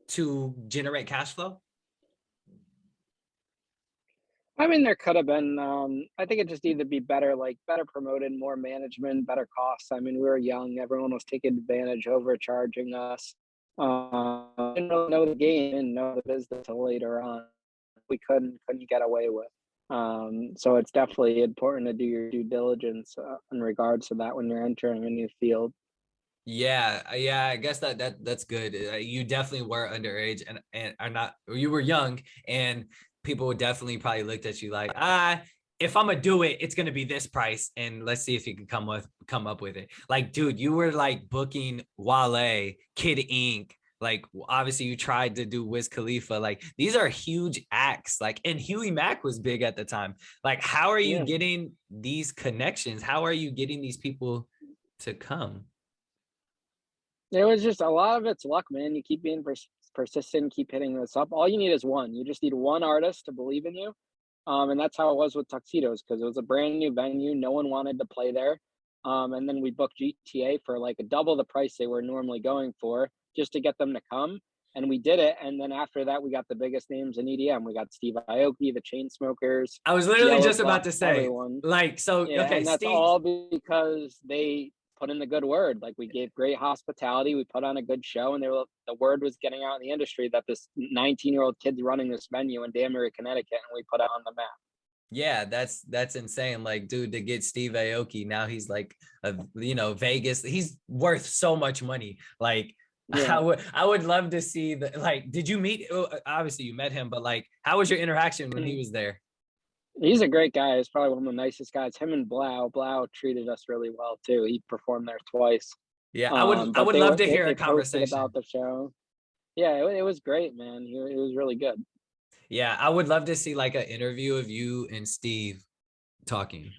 to generate cash flow? I mean, there could have been. I think it just needed to be better, like better promoted, more management, better costs. I mean, we were young; everyone was taking advantage, overcharging us. Didn't really know the game, didn't know the business until later on. We couldn't get away with. So it's definitely important to do your due diligence in regards to that when you're entering a new field. Yeah, I guess that's good. You definitely were underage and are not, you were young, and people would definitely probably looked at you like, if I'm gonna do it, it's gonna be this price, and let's see if you can come up with it. Like, dude, you were like booking Wale, Kid Ink. Like, obviously, you tried to do Wiz Khalifa. Like, these are huge acts. Like, and Huey Mack was big at the time. Like, how are you Yeah. getting these connections? How are you getting these people to come? It was just a lot of it's luck, man. You keep being persistent, keep hitting this up. All you need is one. You just need one artist to believe in you. And that's how it was with Tuxedos because it was a brand new venue. No one wanted to play there. And then we booked GTA for like a double the price they were normally going for just to get them to come. And we did it. And then after that, we got the biggest names in EDM. We got Steve Aoki, the Chainsmokers, I was literally Yellow just Claw, about to say, everyone. like, so, Yeah, okay, and that's Steve, all because they put in the good word. Like we gave great hospitality, we put on a good show, and the word was getting out in the industry that this 19-year-old kid's running this venue in Danbury, Connecticut, and we put it on the map. yeah, that's insane. Like, dude, to get Steve Aoki, now he's like, Vegas, he's worth so much money. Like, Yeah. I would love to see the, like, did you meet, obviously you met him, but like, how was your interaction when he was there? He's a great guy. He's probably one of the nicest guys. Him and Blau treated us really well too. He performed there twice. Yeah, I But would love to hear a they posted about conversation. the show. Yeah, it was great, man. It was really good. Yeah, I would love to see like an interview of you and Steve talking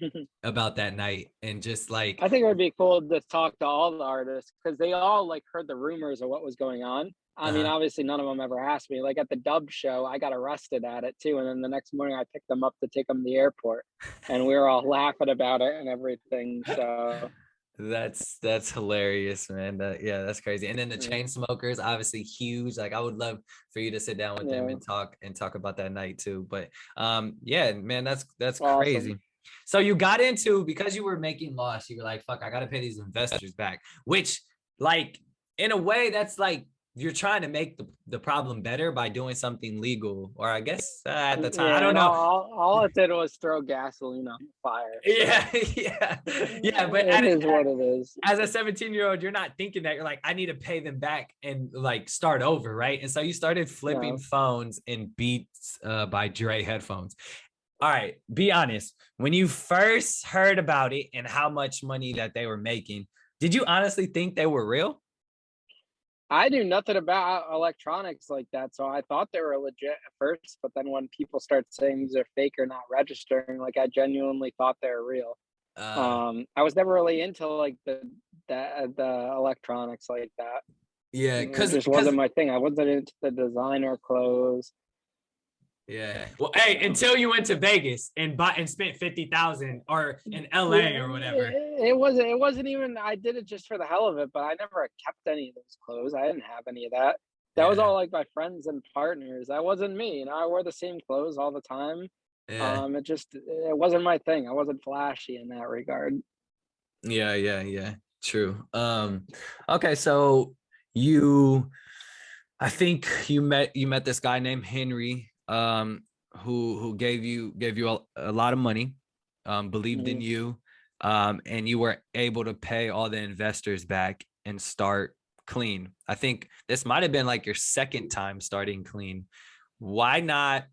about that night and just like, I think it would be cool to talk to all the artists because they all like heard the rumors of what was going on. I mean, uh obviously, none of them ever asked me. Like at the Dub show, I got arrested at it too, and then the next morning I picked them up to take them to the airport, and we were all laughing about it and everything. So that's hilarious, man. Yeah, that's crazy. And then the yeah, chain smokers, obviously huge. Like I would love for you to sit down with them yeah, and talk about that night too. But yeah, man, that's awesome. crazy. So you got into, because you were making loss, you were like, fuck, I gotta pay these investors back, which like in a way that's like you're trying to make the problem better by doing something legal, or I guess at the time, I Yeah, don't and know. all it did was throw gasoline on the fire. So Yeah, yeah, yeah. But it is what it is. as a 17-year-old, you're not thinking that. You're like, I need to pay them back and like start over, right? And so you started flipping No. phones and Beats by Dre headphones. All right, be honest. When you first heard about it and how much money that they were making, did you honestly think they were real? I knew nothing about electronics like that, so I thought they were legit at first. But then when people start saying these are fake or not registering, like I genuinely thought they were real. Uh, I was never really into like the electronics like that. yeah, It just because wasn't my thing. I wasn't into the designer clothes. yeah. Well, hey, So until you went to Vegas and bought and spent 50,000 or in LA or whatever. it wasn't even. I did it just for the hell of it, but I never kept any of those clothes. I didn't have any of that. That was Yeah, all like my friends and partners. That wasn't me. You know, I wore the same clothes all the time. yeah, It wasn't my thing. I wasn't flashy in that regard. yeah. True. Okay, so you, I think you met this guy named Henry, who gave you a lot of money, believed in Mhm. you, and you were able to pay all the investors back. and start clean? I think this might have been like your second time starting clean. Why not?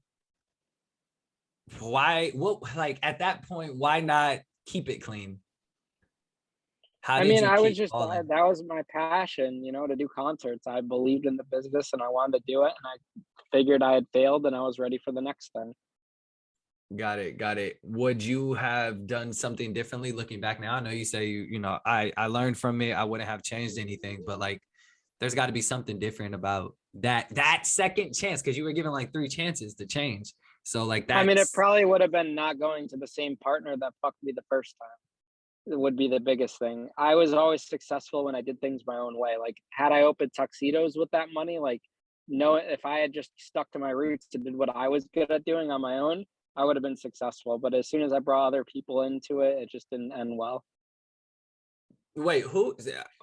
Like at that point, why not keep it clean? How I did mean, you I was keep just balling? that was my passion, to do concerts. I believed in the business and I wanted to do it, and I figured I had failed and I was ready for the next thing. Got it. Got it. Would you have done something differently looking back now? I know you say I learned from it. I wouldn't have changed anything, but like there's got to be something different about that second chance, because you were given like 3 chances to change. So like I mean, it that's probably would have been not going to the same partner that fucked me the first time. It would be the biggest thing. I was always successful when I did things my own way. Like, had I opened tuxedos with that money, like, no, if I had just stuck to my roots and did what I was good at doing on my own, I would have been successful. But as soon as I brought other people into it, it just didn't end well. wait, who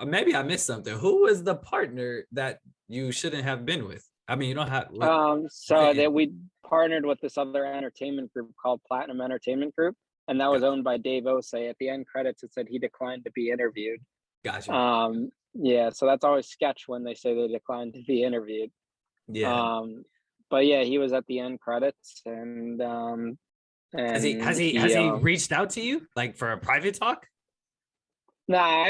maybe I missed something. Who was the partner that you shouldn't have been with? I mean, you don't have what So that we partnered with this other entertainment group called Platinum Entertainment Group, and that was owned by Dave Osei. At the end credits, it said he declined to be interviewed. gotcha. Yeah, so that's always sketch when they say they declined to be interviewed. Yeah. But yeah, he was at the end credits, and Has he has and he has he he reached out to you like for a private talk? no, I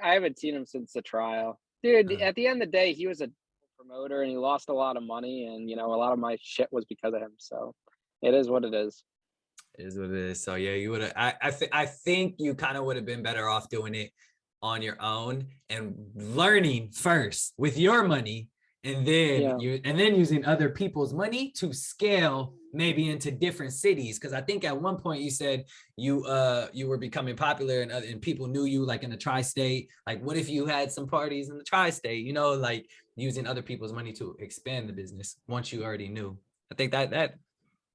haven't seen him since the trial, dude. At the end of the day, he was a promoter and he lost a lot of money, and a lot of my shit was because of him. So it is what it is. It is what it is. So yeah, you would have. I think you kind of would have been better off doing it on your own and learning first with your money, and then Yeah. using other people's money to scale maybe into different cities. Because I think at one point you said you were becoming popular and people knew you like in the tri-state. Like, what if you had some parties in the tri-state? Like using other people's money to expand the business once you already knew. I think that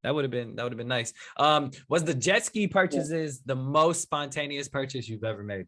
would have been nice. Was the jet ski Yeah. purchases the most spontaneous purchase you've ever made?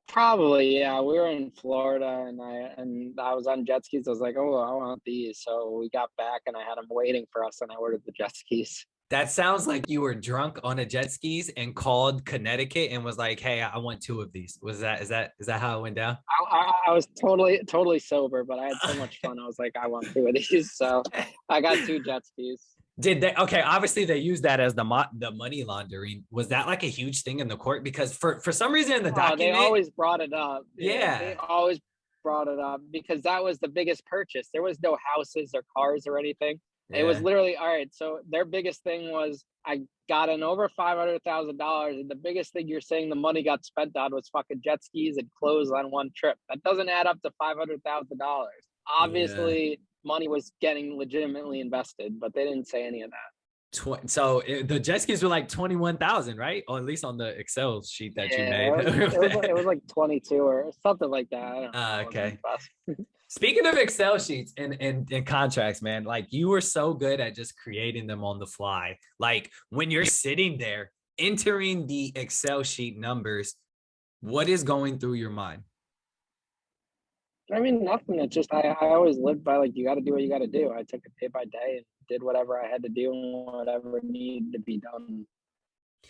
Probably, yeah. We were in Florida, and I was on jet skis. I was like, "Oh, I want these." So we got back, and I had them waiting for us, and I ordered the jet skis. That sounds like you were drunk on a jet skis and called Connecticut and was like, "Hey, I want 2 of these." Is that how it went down? I was totally sober, but I had so much fun. I was like, "I want 2 of these," so I got 2 jet skis. Did they? Okay, obviously they used that as the money laundering. Was that like a huge thing in the court? Because for some reason in the Oh, they document, always brought it up. Yeah, yeah, they always brought it up because that was the biggest purchase. There was no houses or cars or anything. It was yeah. literally all right. So their biggest thing was I got an over $500,000, and the biggest thing you're saying the money got spent on was fucking jet skis and clothes on one trip. That doesn't add up to $500,000. Yeah. Obviously, money was getting legitimately invested, but they didn't say any of that. So the jet skis were like 21,000, right? Or at least on the Excel sheet that you Yeah, made. it was like 22 or something like that. I don't know. It wasn't Okay. the best. Speaking of Excel sheets and contracts, man, like you were so good at just creating them on the fly. Like when you're sitting there entering the Excel sheet numbers, what is going through your mind? I mean, nothing. It's just I always lived by like you got to do what you got to do. I took it day by day and did whatever I had to do and whatever needed to be done.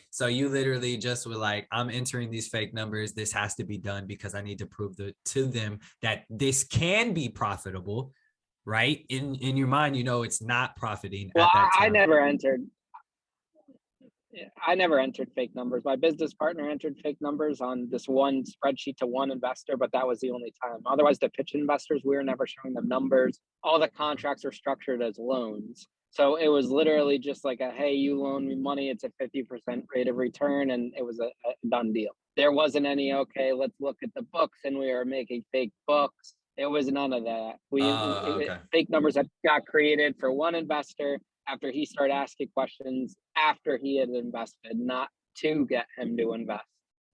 So you literally just were like, I'm entering these fake numbers. This has to be done because I need to prove to them that this can be profitable, right? In your mind, it's not profiting Well, at that I time. never entered. I never entered fake numbers. My business partner entered fake numbers on this one spreadsheet to one investor, but that was the only time. Otherwise, to pitch investors, we were never showing them numbers. All the contracts are structured as loans. So it was literally just like hey, you loan me money, it's a 50% rate of return, and it was a done deal. There wasn't any, okay, let's look at the books, and we are making fake books. It was none of that. Okay. Fake numbers that got created for one investor after he started asking questions after he had invested, not to get him to invest.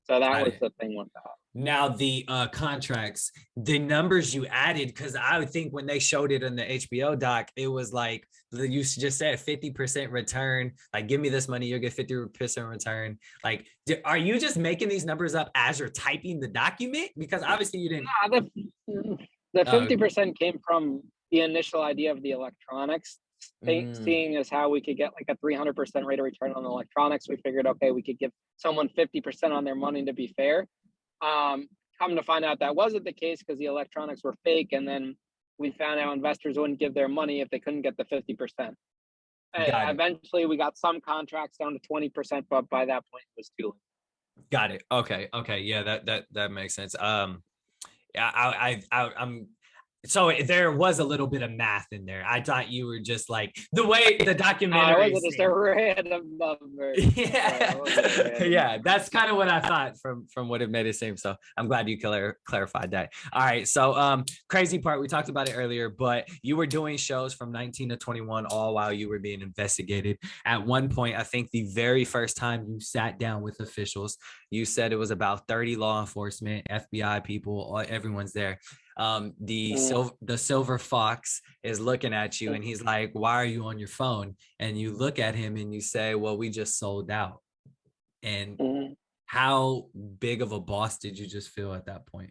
So that Got was it. the thing with that. Now the contracts, the numbers you added, because I would think when they showed it in the HBO doc, it was like you just said 50% return. Like, give me this money, you'll get 50% return. Like, are you just making these numbers up as you're typing the document? Because obviously you didn't. The 50% came from the initial idea of the electronics. Seeing as how we could get like a 300% rate of return on electronics, we figured, okay, we could give someone 50% on their money to be fair. Come to find out that wasn't the case because the electronics were fake, and then we found out investors wouldn't give their money if they couldn't get the 50%. Got it. Eventually, we got some contracts down to 20%, but by that point, it was too late. Got it. Okay. Okay. Yeah, that makes sense. Yeah, I'm so there was a little bit of math in there. I thought you were just like the way the documentary. It wasn't just a random number. Yeah, yeah, that's kind of what I thought from what it made it seem. So I'm glad you clarified that. All right, so crazy part, we talked about it earlier, but you were doing shows from 19 to 21 all while you were being investigated. At one point, I think the very first time you sat down with officials, you said it was about 30 law enforcement, FBI people, everyone's there. The silver fox is looking at you and he's like, why are you on your phone? And you look at him and you say, well, we just sold out. And how big of a boss did you just feel at that point?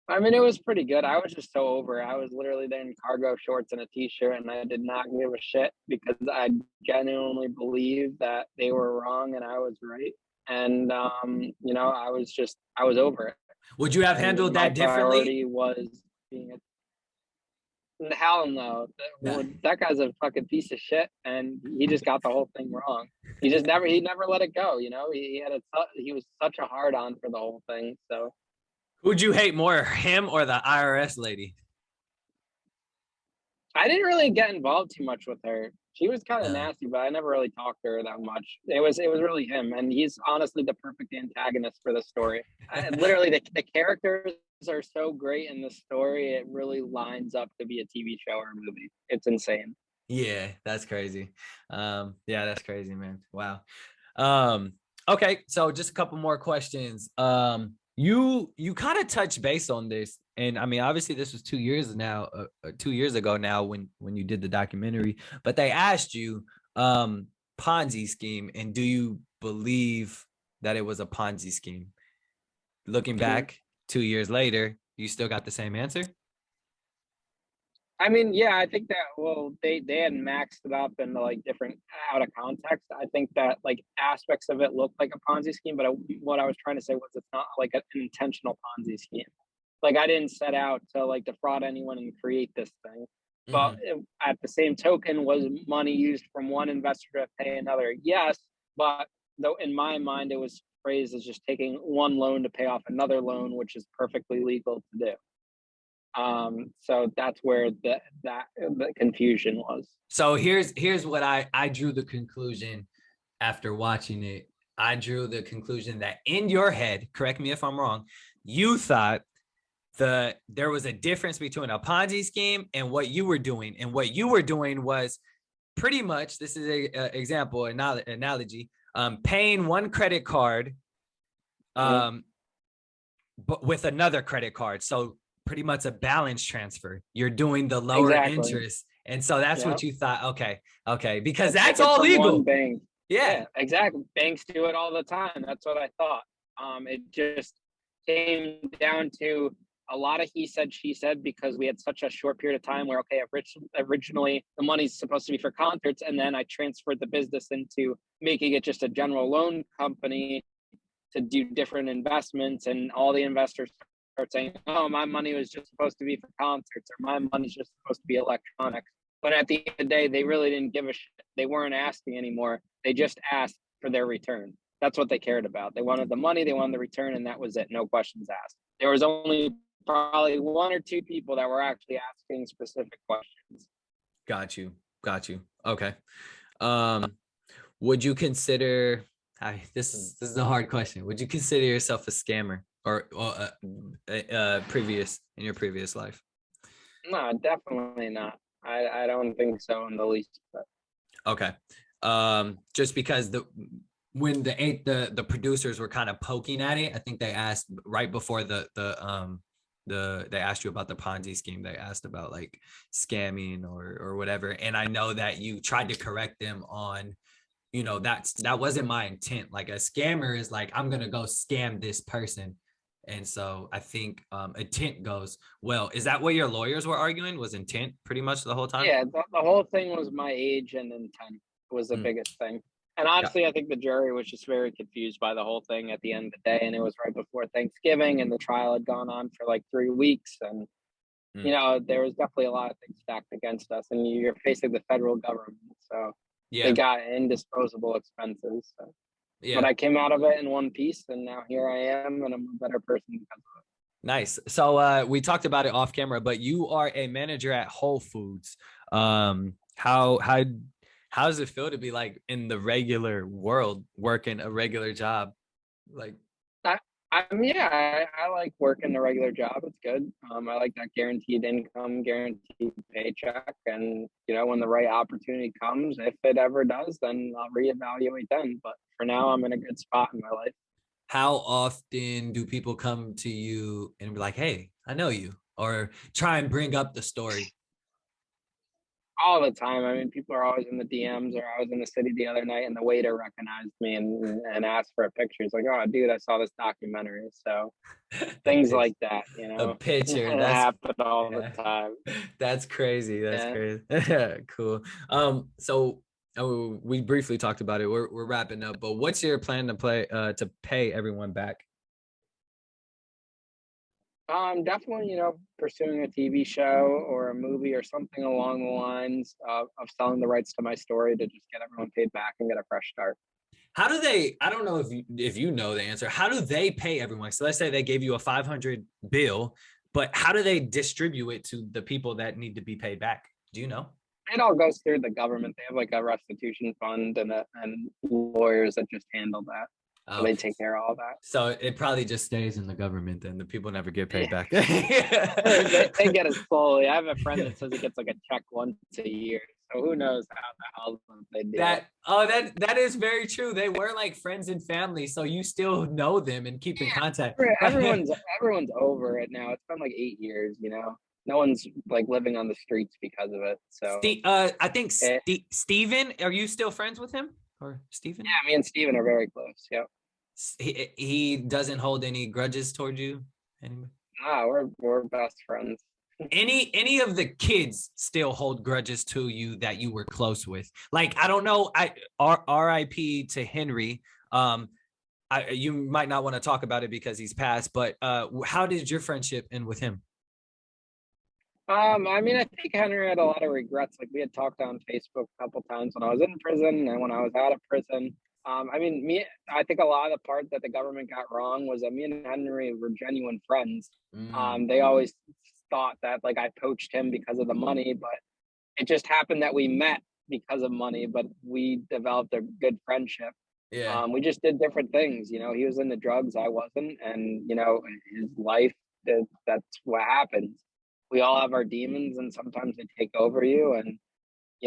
I mean, it was pretty good. I was just so over it. I was literally there in cargo shorts and a t-shirt, and I did not give a shit because I genuinely believed that they were wrong and I was right. And you know, I was over it. Would you have handled that differently? Was being hell no. That guy's a fucking piece of shit, and he just got the whole thing wrong. He never let it go. You know, he was such a hard on for the whole thing. So, who'd you hate more, him or the IRS lady? I didn't really get involved too much with her. She was kind of nasty, but I never really talked to her that much. It was really him, and he's honestly the perfect antagonist for the story. Literally, the characters are so great in the story; it really lines up to be a TV show or a movie. It's insane. Yeah, that's crazy. Yeah, that's crazy, man. Wow. Okay, so just a couple more questions. You kind of touched base on this, and I mean, obviously, this was 2 years ago now when you did the documentary. But they asked you, Ponzi scheme, and do you believe that it was a Ponzi scheme? Looking back 2 years later, you still got the same answer? I mean, yeah, I think that, well, they had maxed it up in like different out of context. I think that like aspects of it look like a Ponzi scheme, but what I was trying to say was it's not like an intentional Ponzi scheme. Like I didn't set out to like defraud anyone and create this thing. But at the same token, was money used from one investor to pay another? Yes, but though in my mind, it was phrased as just taking one loan to pay off another loan, which is perfectly legal to do. So that's where the confusion was. So here's what I drew the conclusion after watching it. I drew the conclusion that in your head, correct me if I'm wrong, you thought there was a difference between a Ponzi scheme and what you were doing. And what you were doing was pretty much, this is a example, analogy, paying one credit card, but with another credit card. So pretty much a balance transfer. You're doing the lower interest. And so that's what you thought. Okay. Because that's all legal. Bank. Yeah, exactly. Banks do it all the time. That's what I thought. It just came down to a lot of he said, she said, because we had such a short period of time where, okay, originally the money's supposed to be for concerts. And then I transferred the business into making it just a general loan company to do different investments. And all the investors start saying, oh, my money was just supposed to be for concerts, or my money's just supposed to be electronics. But at the end of the day, they really didn't give a shit. They weren't asking anymore. They just asked for their return. That's what they cared about. They wanted the money, they wanted the return, and that was it. No questions asked. There was only probably one or two people that were actually asking specific questions. Got you. Okay. Would you consider, this is a hard question. Would you consider yourself a scammer or in your previous life? No, definitely not. I don't think so in the least. But. Okay. Just because when the producers were kind of poking at it, I think they asked right before they asked you about the Ponzi scheme. They asked about like scamming or whatever. And I know that you tried to correct them on, that wasn't my intent. Like a scammer is like, I'm going to go scam this person. And so I think intent goes, well, is that what your lawyers were arguing? Was intent pretty much the whole time? Yeah, the whole thing was my age and intent was the biggest thing. And honestly, I think the jury was just very confused by the whole thing at the end of the day. And it was right before Thanksgiving, and the trial had gone on for like 3 weeks. And, there was definitely a lot of things stacked against us. And you're facing the federal government. So they got indisposable expenses. So. But I came out of it in one piece, and now here I am, and I'm a better person because of it. Nice. So we talked about it off camera, but you are a manager at Whole Foods. How does it feel to be like in the regular world working a regular job? Like, I like working a regular job. It's good. I like that guaranteed income, guaranteed paycheck, and when the right opportunity comes, if it ever does, then I'll reevaluate then. But for now, I'm in a good spot in my life. how often do people come to you and be like, "Hey, I know you," or try and bring up the story? All the time. I mean, people are always in the DMs, or I was in the city the other night and the waiter recognized me and asked for a picture. He's like, "Oh, dude, I saw this documentary." So things like that, A picture. it happen all the time. That's crazy. That's crazy. Cool. So we briefly talked about it. We're wrapping up, but what's your plan to pay everyone back? Definitely, pursuing a TV show or a movie or something along the lines of selling the rights to my story to just get everyone paid back and get a fresh start. How do they, I don't know if you know the answer, how do they pay everyone? So let's say they gave you a 500 bill, but how do they distribute it to the people that need to be paid back? Do you know? It all goes through the government. They have like a restitution fund and lawyers that just handle that. So they take care of all that. So it probably just stays in the government and the people never get paid back. They get it slowly. I have a friend that says he gets like a check once a year. So who knows how they do that is very true. They were like friends and family, so you still know them and keep in contact. Everyone's over it now. It's been like 8 years, No one's like living on the streets because of it. So I think Steven, are you still friends with him? Or Steven? Yeah, me and Steven are very close. Yep. He doesn't hold any grudges toward you anymore? No, we're best friends. Any of the kids still hold grudges to you that you were close with? Like, I don't know, RIP to Henry. You might not want to talk about it because he's passed, but how did your friendship end with him? I mean, I think Henry had a lot of regrets. Like, we had talked on Facebook a couple times when I was in prison and when I was out of prison. I think a lot of the part that the government got wrong was that me and Henry were genuine friends. They always thought that like I poached him because of the money, but it just happened that we met because of money, but we developed a good friendship. Yeah. We just did different things. He was into drugs, I wasn't, and his life, that's what happens. We all have our demons, and sometimes they take over you, and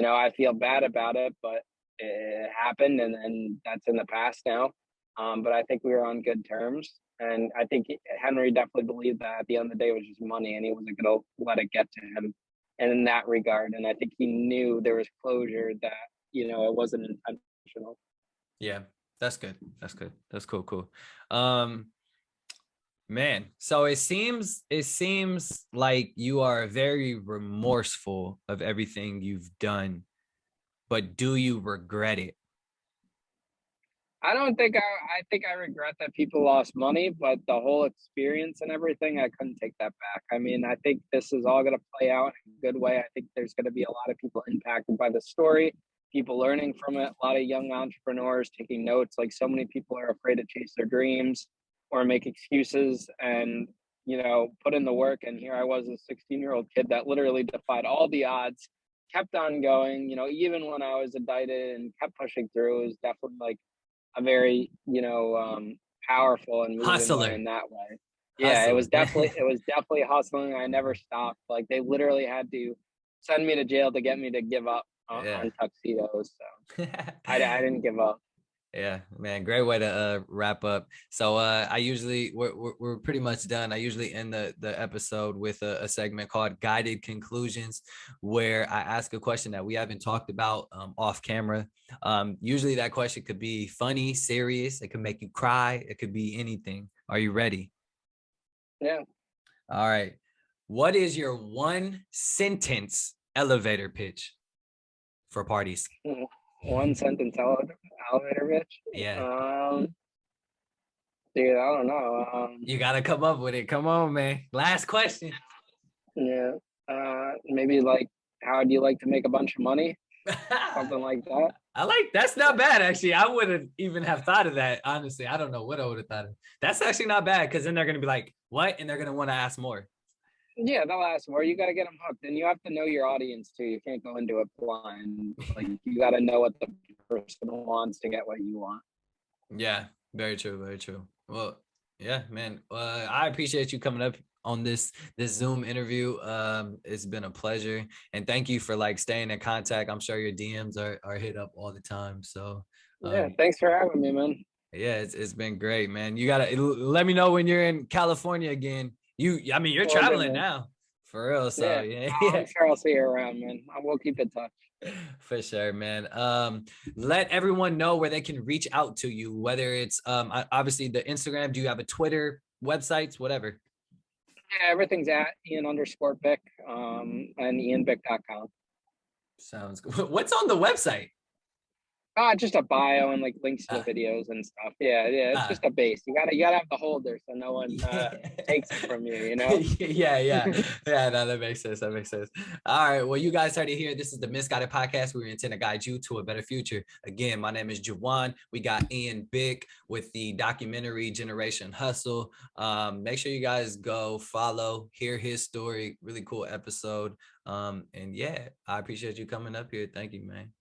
I feel bad about it, but it happened, and that's in the past now. But I think we were on good terms, and I think Henry definitely believed that at the end of the day it was just money, and he wasn't going to let it get to him. And in that regard, and I think he knew there was closure, that it wasn't intentional. Yeah, that's good. That's good. That's cool. Man, so it seems like you are very remorseful of everything you've done, but do you regret it? I don't think I think I regret that people lost money, but the whole experience and everything, I couldn't take that back. I mean, I think this is all going to play out in a good way. I think there's going to be a lot of people impacted by the story, people learning from it, a lot of young entrepreneurs taking notes. Like, so many people are afraid to chase their dreams or make excuses and, put in the work. And here I was, a 16-year-old kid that literally defied all the odds, kept on going, even when I was indicted, and kept pushing through. It was definitely like a very, powerful and moving way in that way. Yeah, Hustler. it was definitely hustling. I never stopped. Like, they literally had to send me to jail to get me to give up on tuxedos. So I didn't give up. Yeah, man, great way to wrap up. So I usually we're pretty much done. I usually end the episode with a segment called Guided Conclusions, where I ask a question that we haven't talked about off camera. Usually that question could be funny, serious, it could make you cry, it could be anything. Are you ready? Yeah. All right. What is your one sentence elevator pitch for parties? One sentence Elevator bitch. Yeah, Dude, I don't know. you gotta come up with it. Come on, man. Last question. Yeah. Maybe like, how do you like to make a bunch of money? Something like that. I like that's not bad actually. I wouldn't even have thought of that. Honestly, I don't know what I would have thought of. That's actually not bad because then they're gonna be like, what? And they're gonna want to ask more. Yeah, they'll ask more. You got to get them hooked, and you have to know your audience too. You can't go into it blind. Like, you got to know what the person wants to get what you want. Yeah, very true, very true. Well, yeah, man. I appreciate you coming up on this Zoom interview. It's been a pleasure, and thank you for like staying in contact. I'm sure your DMs are hit up all the time. So, Yeah, thanks for having me, man. yeah, it's been great, man. You gotta let me know when you're in California again. I mean, you're Well, good, traveling man. now for real. So Yeah, yeah, I'm yeah. sure I'll see you around, man. I will keep in touch. For sure, man. Let everyone know where they can reach out to you, whether it's obviously the Instagram. Do you have a Twitter, websites, whatever? Yeah, everything's at Ian_Bick, and IanBick.com. Sounds good. What's on the website? Just a bio and like links to Uh, the videos and stuff. Yeah, it's uh, just a base. You gotta have the holder so no one yeah. takes it from you. You know. Yeah. No, that makes sense. That makes sense. All right. Well, you guys heard it here. This is the Misguided Podcast. We intend to guide you to a better future. Again, my name is Juwan. We got Ian Bick with the documentary Generation Hustle. Make sure you guys go follow, hear his story. Really cool episode. And yeah, I appreciate you coming up here. Thank you, man.